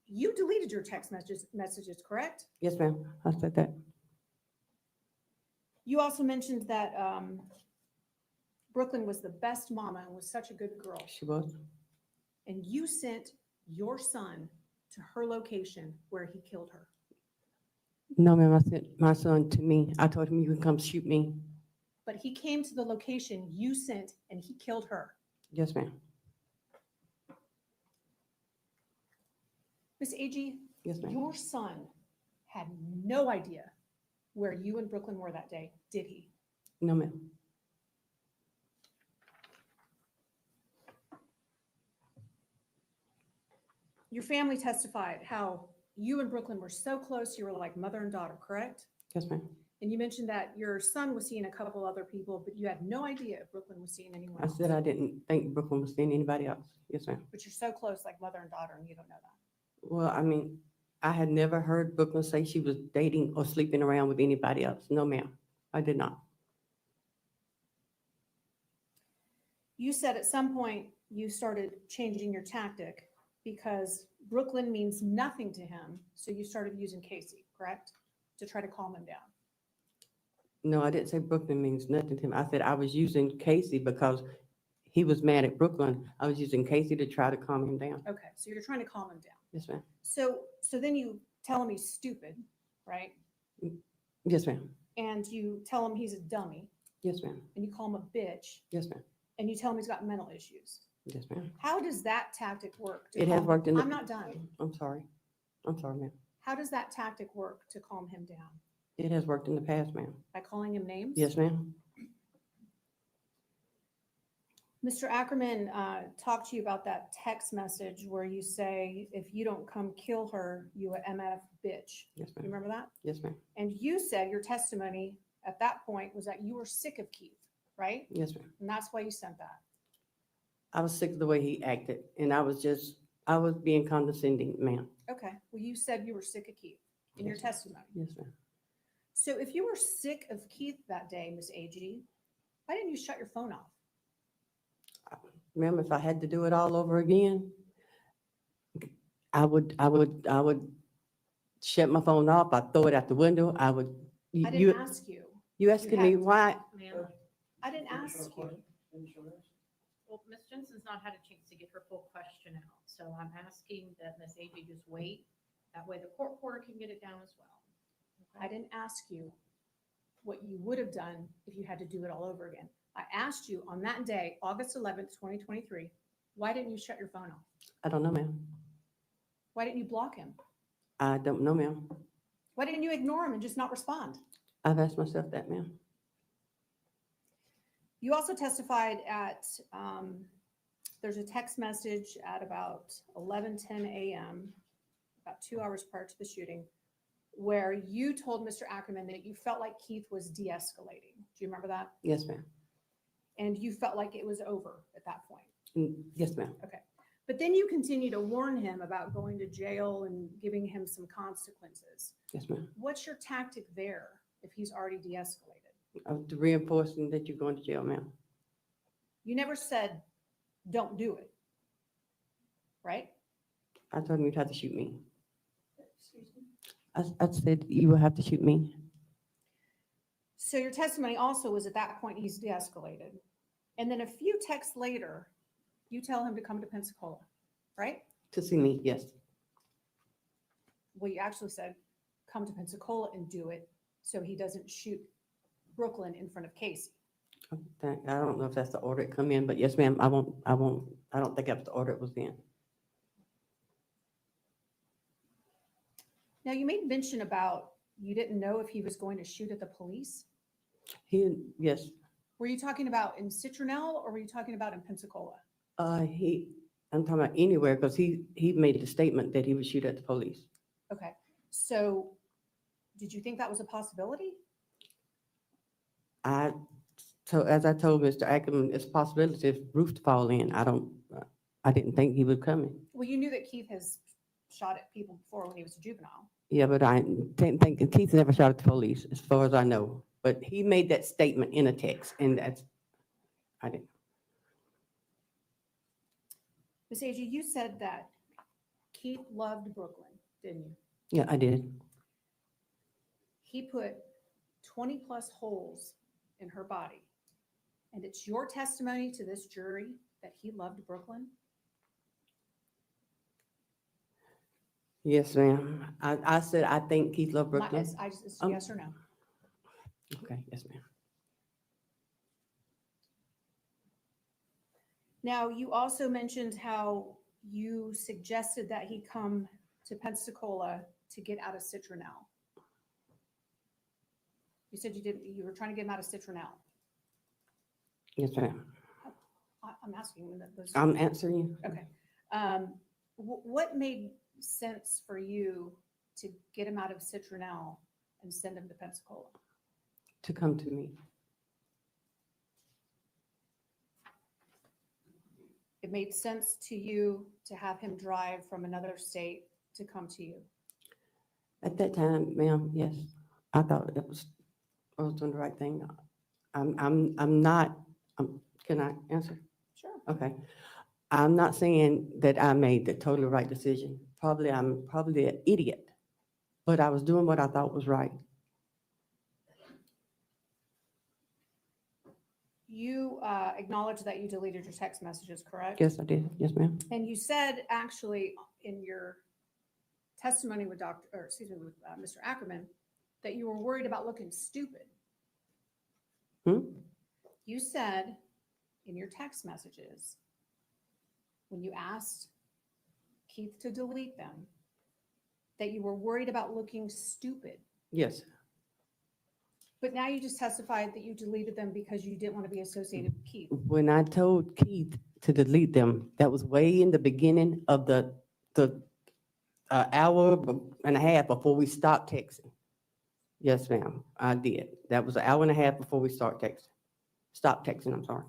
You deleted your text messages, correct?
Yes, ma'am. I said that.
You also mentioned that Brooklyn was the best mama and was such a good girl.
She was.
And you sent your son to her location where he killed her.
No, ma'am. I sent my son to me. I told him you can come shoot me.
But he came to the location you sent and he killed her.
Yes, ma'am.
Miss Agee,
Yes, ma'am.
your son had no idea where you and Brooklyn were that day, did he?
No, ma'am.
Your family testified how you and Brooklyn were so close, you were like mother and daughter, correct?
Yes, ma'am.
And you mentioned that your son was seeing a couple other people, but you had no idea if Brooklyn was seeing anyone
I
else.
said I didn't think Brooklyn was seeing anybody else. Yes, ma'am.
But you're so close, like mother and daughter, and you don't know that.
Well, I mean, I had never heard Brooklyn say she was dating or sleeping around with anybody else. No, ma'am. I did not.
You said at some point you started changing your tactic because Brooklyn means nothing to him. So you started using Casey, correct? To try to calm him down.
No, I didn't say Brooklyn means nothing to him. I said I was using Casey because he was mad at Brooklyn. I was using Casey to try to calm him down.
Okay, so you're trying to calm him down.
Yes, ma'am.
So then you tell him he's stupid, right?
Yes, ma'am.
And you tell him he's a dummy,
Yes, ma'am.
and you call him a bitch,
Yes, ma'am.
and you tell him he's got mental issues.
Yes, ma'am.
How does that tactic work? to
It has
calm-
worked in the.
I'm not done.
I'm sorry. I'm sorry, ma'am.
How does that tactic work to calm him down?
It has worked in the past, ma'am.
By calling him names?
Yes, ma'am.
Mr. Ackerman talked to you about that text message where you say, if you don't come kill her, you a MF bitch.
Yes,
You
ma'am.
remember that?
Yes, ma'am.
And you said your testimony at that point was that you were sick of Keith, right?
Yes, ma'am.
And that's why you sent that.
I was sick of the way he acted, and I was being condescending, ma'am.
Okay, well, you said you were sick of Keith in your
Yes, ma'am.
testimony.
Yes, ma'am.
So if you were sick of Keith that day, Miss Agee, why didn't you shut your phone off?
Ma'am, if I had to do it all over again, I would shut my phone off. I'd throw it out the window. I would,
I didn't
you
ask you.
asking me
had-
why,
Ma'am,
I didn't ask you.
well, Ms. Jensen's not had a chance to get her full question out, so I'm asking that Ms. Agee just wait. That way the court reporter can get it down as well.
I didn't ask you what you would have done if you had to do it all over again. I asked you on that day, August 11th, 2023, why didn't you shut your phone off?
I don't know, ma'am.
Why didn't you block him?
I don't know, ma'am.
Why didn't you ignore him and just not respond?
I've asked myself that, ma'am.
You also testified at, there's a text message at about 11:10 a.m., about 2 hours prior to the shooting, where you told Mr. Ackerman that you felt like Keith was de-escalating. Do you remember that?
Yes, ma'am.
And you felt like it was over at that point.
Yes, ma'am.
But then you continue to warn him about going to jail and giving him some consequences.
Yes, ma'am.
What's your tactic there if he's already de-escalated?
Of the reinforcing that you're going to jail, ma'am.
You never said, don't do it, right?
I told him you'd have to shoot me. I said you will have to shoot me.
So your testimony also was at that point, he's de-escalated. And then a few texts later, you tell him to come to Pensacola, right?
To see me, yes.
Well, you actually said, come to Pensacola and do it so he doesn't shoot Brooklyn in front of Casey.
I don't know if that's the order it come in, but yes, ma'am, I don't think that's the order it was in.
Now, you made mention about you didn't know if he was going to shoot at the police.
Yes,
Were you talking about in Citronelle or were you talking about in Pensacola?
I'm talking about anywhere, because he made the statement that he would shoot at the police.
Okay, so did you think that was a possibility?
So as I told Mr. Ackerman, it's a possibility if roof to fall in. I didn't think he was coming.
Well, you knew that Keith has shot at people before when he was a juvenile.
Yeah, but I didn't think, Keith never shot at the police, as far as I know. But he made that statement in a text, and I didn't.
Ms. Agee, you said that Keith loved Brooklyn, didn't you?
Yeah, I did.
He put 20 plus holes in her body. And it's your testimony to this jury that he loved Brooklyn?
Yes, ma'am. I said, I think Keith loved
Not
Brooklyn.
it's
Um,
yes or no?
Okay, yes, ma'am.
Now, you also mentioned how you suggested that he come to Pensacola to get out of Citronelle. You said you were trying to get him out of Citronelle.
Yes, ma'am.
I'm asking you those.
I'm answering you.
Okay. What made sense for you to get him out of Citronelle and send him to Pensacola?
To come to me.
It made sense to you to have him drive from another state to come to you?
At that time, ma'am, yes, I thought I was doing the right thing. I'm not, can I answer?
Sure.
Okay. I'm not saying that I made the totally right decision. I'm probably an idiot, but I was doing what I thought was right.
You acknowledge that you deleted your text messages, correct?
Yes, I did. Yes, ma'am.
And you said actually in your testimony with Mr. Ackerman that you were worried about looking stupid. You said in your text messages, when you asked Keith to delete them, that you were worried about looking stupid.
Yes,
But now you just testified that you deleted them because you didn't want to be associated with Keith.
when I told Keith to delete them, that was way in the beginning of the hour and a half before we stopped texting. Yes, ma'am, I did. That was an hour and a half before we stopped texting, I'm sorry.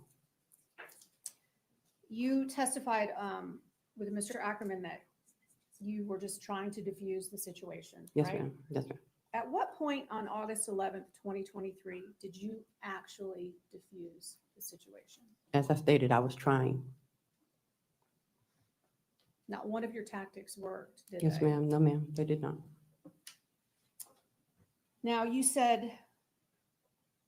You testified with Mr. Ackerman that you were just trying to diffuse the situation,
Yes,
right?
ma'am. Yes, ma'am.
At what point on August 11th, 2023, did you actually diffuse the situation?
As I stated, I was trying.
Not one of your tactics worked, did
Yes,
they?
ma'am. No, ma'am, they did not.
Now, you said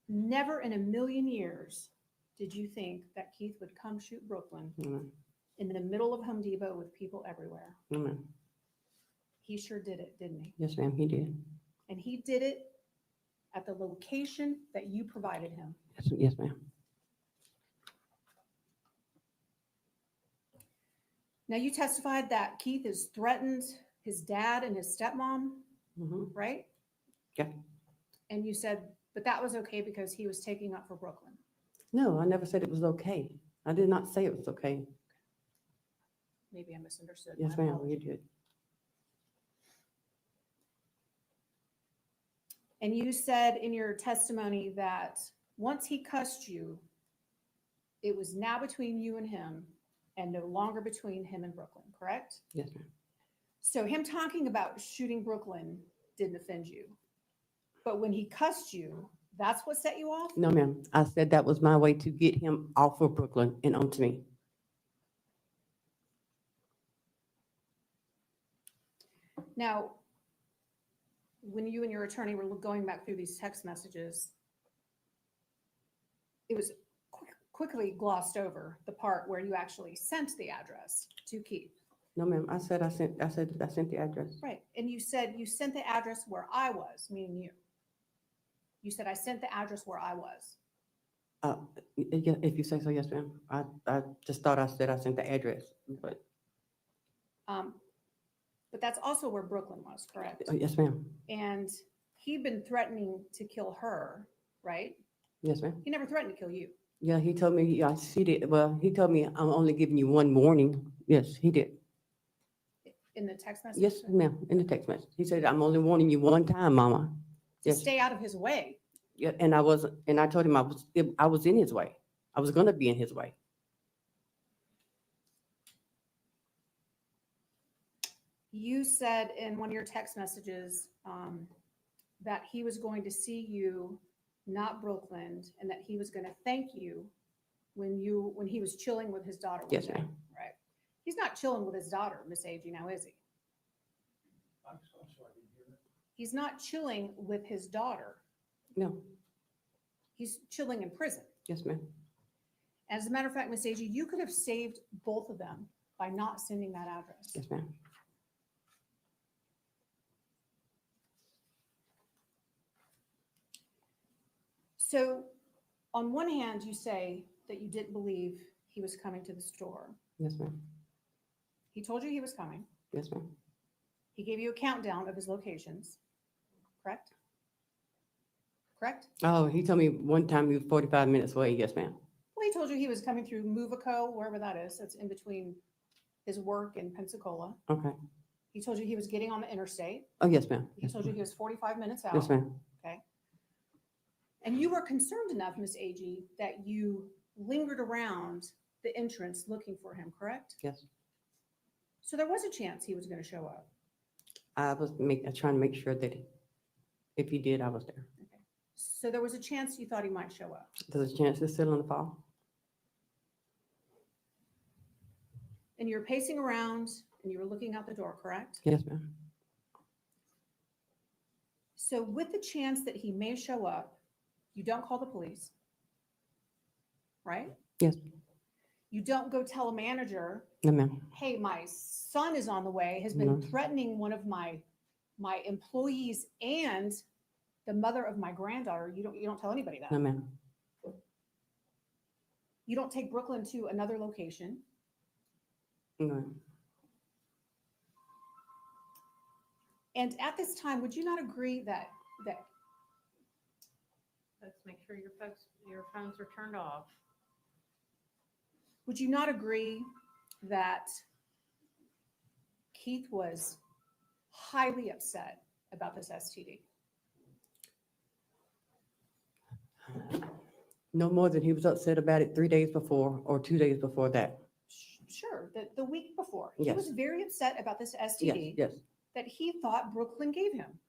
never in a million years did you think that Keith would come shoot Brooklyn
No, ma'am.
in the middle of Home Depot with people everywhere.
No, ma'am.
He sure did it, didn't he?
Yes, ma'am, he did.
And he did it at the location that you provided him.
Yes, ma'am.
Now, you testified that Keith has threatened his dad and his stepmom,
Mhm.
right?
Yeah.
And you said, but that was okay because he was taking up for Brooklyn.
No, I never said it was okay. I did not say it was okay.
Maybe I misunderstood.
Yes,
My
ma'am, you
apologies.
did.
And you said in your testimony that once he cussed you, it was now between you and him and no longer between him and Brooklyn, correct?
Yes, ma'am.
So him talking about shooting Brooklyn didn't offend you. But when he cussed you, that's what set you off?
No, ma'am. I said that was my way to get him off of Brooklyn and onto me.
Now, when you and your attorney were going back through these text messages, it was quickly glossed over the part where you actually sent the address to Keith.
No, ma'am. I said I sent the address.
Right. And you said you sent the address where I was, meaning you. You said, I sent the address where I was.
Yeah, if you say so, yes, ma'am. I just thought I said I sent the address, but,
But that's also where Brooklyn was, correct?
yes, ma'am.
And he'd been threatening to kill her, right?
Yes, ma'am.
He never threatened to kill you.
Yeah, he told me, I see it. Well, he told me I'm only giving you one warning. Yes, he did.
In the text message?
Yes, ma'am, in the text message. He said, I'm only warning you one time, mama.
To
Yes.
stay out of his way.
Yeah, and I told him I was in his way. I was gonna be in his way.
You said in one of your text messages that he was going to see you, not Brooklyn, and that he was going to thank you when he was chilling with his daughter one
Yes,
day,
ma'am.
right? He's not chilling with his daughter, Miss Agee, now is he? He's not chilling with his daughter.
No,
He's chilling in prison.
yes, ma'am.
As a matter of fact, Miss Agee, you could have saved both of them by not sending that address.
Yes, ma'am.
So on one hand, you say that you didn't believe he was coming to the store.
Yes, ma'am.
He told you he was coming.
Yes, ma'am.
He gave you a countdown of his locations, correct? Correct?
Oh, he told me one time he was 45 minutes away. Yes, ma'am.
Well, he told you he was coming through Movico, wherever that is. That's in between his work in Pensacola.
Okay.
He told you he was getting on the interstate.
Oh, yes, ma'am.
He
Yes,
told you
ma'am.
he was 45 minutes out.
Yes, ma'am.
Okay. And you were concerned enough, Miss Agee, that you lingered around the entrance looking for him, correct?
Yes.
So there was a chance he was going to show up.
I was trying to make sure that if he did, I was there.
Okay. So there was a chance you thought he might show up.
There's a chance it's still on the fall.
And you were pacing around and you were looking out the door, correct?
Yes, ma'am.
So with the chance that he may show up, you don't call the police, right?
Yes.
You don't go tell a manager,
No, ma'am.
hey, my son is on the way, has been
No.
threatening one of my employees and the mother of my granddaughter. You don't tell anybody that.
No, ma'am.
You don't take Brooklyn to another location.
No.
And at this time, would you not agree that
Let's make sure your phones are turned off.
would you not agree that Keith was highly upset about this STD?
No more than he was upset about it 3 days before or 2 days before that.
Sure, the week before. He
Yes.
was very upset about this
Yes,
STD
yes.
that he thought Brooklyn gave him.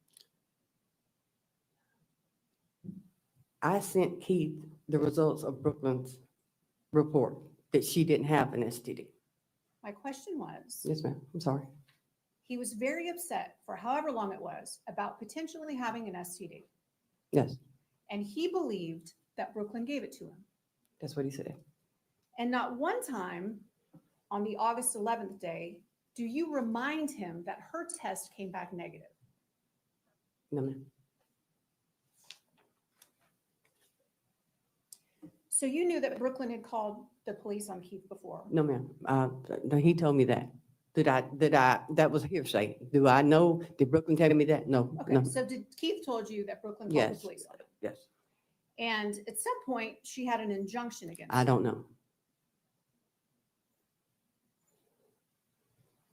I sent Keith the results of Brooklyn's report that she didn't have an STD.
My question was,
Yes, ma'am. I'm sorry.
he was very upset for however long it was about potentially having an STD.
Yes,
And he believed that Brooklyn gave it to him.
that's what he said.
And not one time on the August 11th day, do you remind him that her test came back negative?
No, ma'am.
So you knew that Brooklyn had called the police on Keith before.
No, ma'am. No, he told me that. That was hearsay. Do I know? Did Brooklyn tell me that? No,
Okay,
no.
so did Keith told you that Brooklyn called
Yes,
the police on him?
yes.
And at some point, she had an injunction against
I
him.
don't know.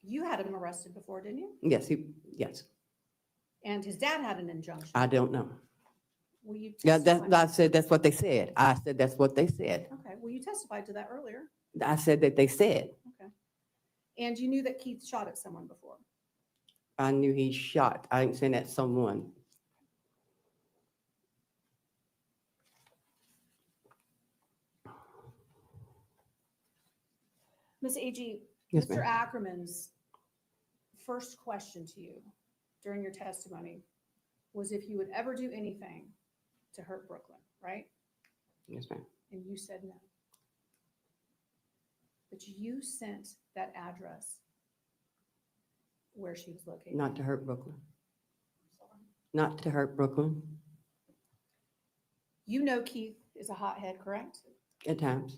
You had him arrested before, didn't you?
Yes.
And his dad had an injunction.
I don't know.
Will you
Yeah,
testify?
I said that's what they said. I said that's what they said.
Okay, well, you testified to that earlier.
I said that they said.
Okay. And you knew that Keith shot at someone before.
I knew he shot. I ain't saying that someone.
Ms. Agee,
Yes,
Mr.
ma'am.
Ackerman's first question to you during your testimony was if you would ever do anything to hurt Brooklyn, right?
Yes, ma'am.
And you said no. But you sent that address where she was located.
Not to hurt Brooklyn. Not to hurt Brooklyn.
You know Keith is a hothead, correct?
At times,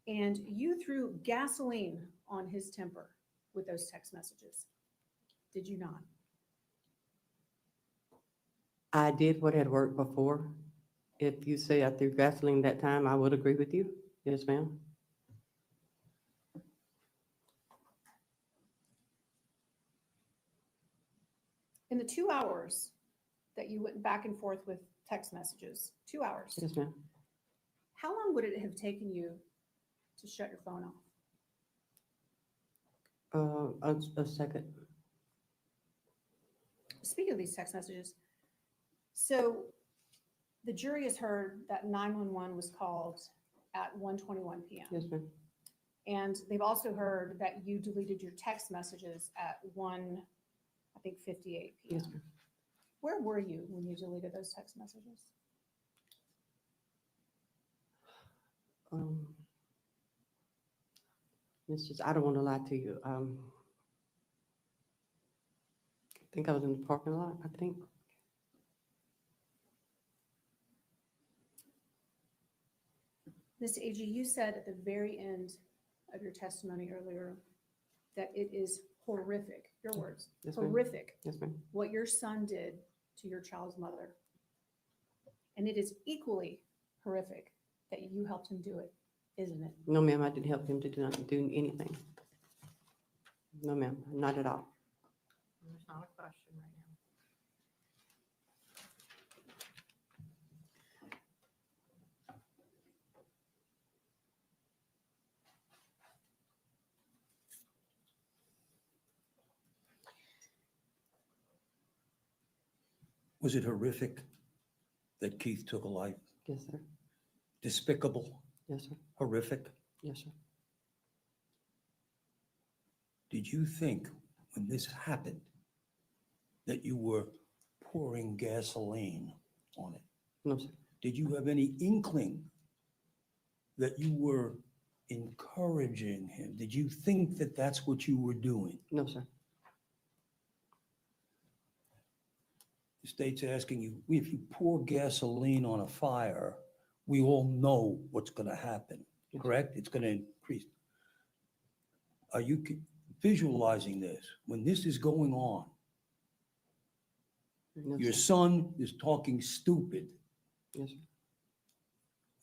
And you threw gasoline on his temper with those text messages. Did you not?
I did what had worked before. If you say I threw gasoline that time, I would agree with you. Yes, ma'am.
In the 2 hours that you went back and forth with text messages, 2 hours,
Yes, ma'am.
how long would it have taken you to shut your phone off?
A second.
Speaking of these text messages, so the jury has heard that 911 was called at 1:21 p.m.
Yes, ma'am.
And they've also heard that you deleted your text messages at 58 p.m.
Yes, ma'am.
Where were you when you deleted those text messages?
It's just, I don't want to lie to you. I think I was in the parking lot, I think.
Ms. Agee, you said at the very end of your testimony earlier that it is horrific, your words,
Yes, ma'am.
horrific,
Yes, ma'am.
what your son did to your child's mother. And it is equally horrific that you helped him do it, isn't it?
No, ma'am, I didn't help him to do anything. No, ma'am, not at all.
There's not a question right now.
Was it horrific that Keith took a life?
Yes, sir.
Despicable,
Yes, sir.
horrific?
Yes, sir.
Did you think when this happened that you were pouring gasoline on it?
No, sir.
Did you have any inkling that you were encouraging him? Did you think that that's what you were doing?
No, sir.
The state's asking you, if you pour gasoline on a fire, we all know what's going to happen,
Yes.
correct? It's going to increase. Are you visualizing this? When this is going on,
No,
your
sir.
son is talking stupid.
Yes, sir.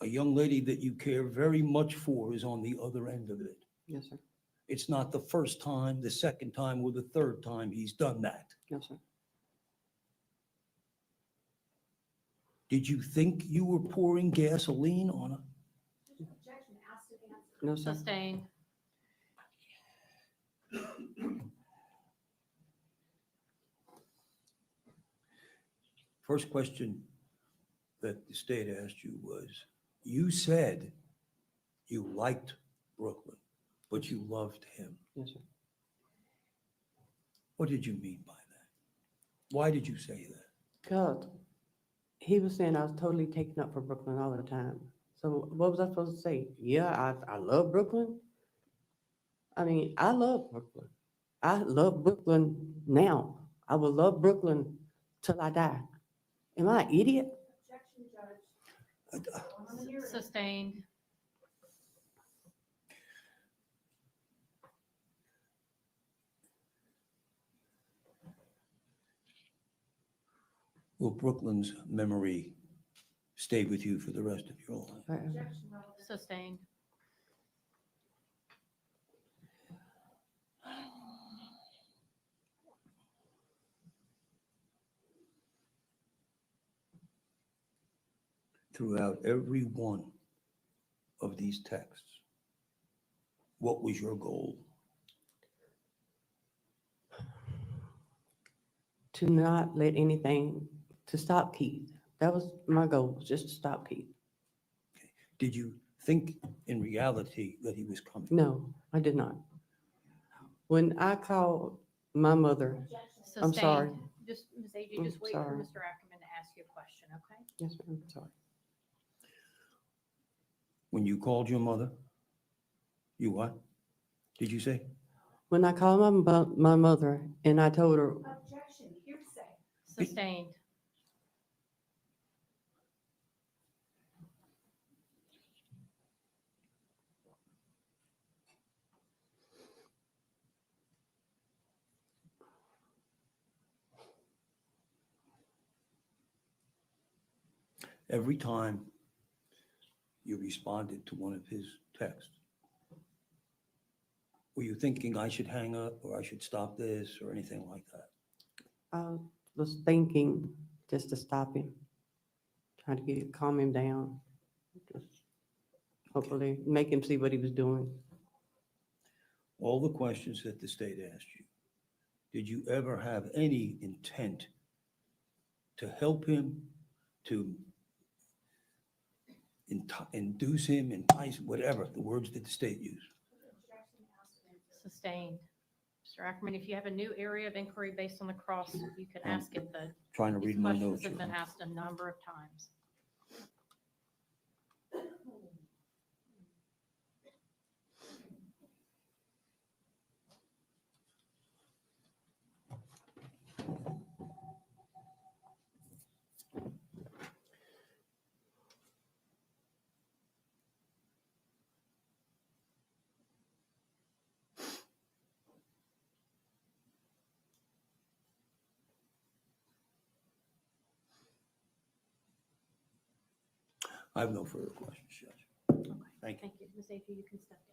A young lady that you care very much for is on the other end of it.
Yes, sir.
It's not the first time, the second time, or the third time he's done that.
No, sir.
Did you think you were pouring gasoline on a?
No, sir.
Sustained.
First question that the state asked you was, you said you liked Brooklyn, but you loved him.
Yes, sir.
What did you mean by that? Why did you say that?
Because he was saying I was totally taken up for Brooklyn all the time. So what was I supposed to say? Yeah, I love Brooklyn. I mean, I love Brooklyn. I love Brooklyn now. I will love Brooklyn till I die. Am I an idiot?
Sustained.
Will Brooklyn's memory stay with you for the rest of your life?
Forever.
Sustained.
Throughout every one of these texts, what was your goal?
To not let anything, to stop Keith. That was my goal, just to stop Keith.
Did you think in reality that he was coming?
No, I did not. When I called my mother, I'm sorry.
Sustained. Just, Ms. Agee,
I'm
just wait for
sorry.
Mr. Ackerman to ask you a question, okay?
yes, ma'am, sorry.
When you called your mother, you what? Did you say?
When I called my mother and I told her,
Sustained.
every time you responded to one of his texts? Were you thinking I should hang up or I should stop this or anything like that?
I was thinking just to stop him, trying to calm him down. Just hopefully make him see what he was doing.
All the questions that the state asked you, did you ever have any intent to help him, to induce him, entice, whatever, the words that the state used?
Sustained. Mr. Ackerman, if you have a new area of inquiry based on the cross, you can
Um,
ask it. The
Trying to
These
read my
questions
notes.
have been
here.
asked a number of times.
I have no further questions, Judge.
Okay.
Thank you.
Thank you. Ms. Agee, you can step down.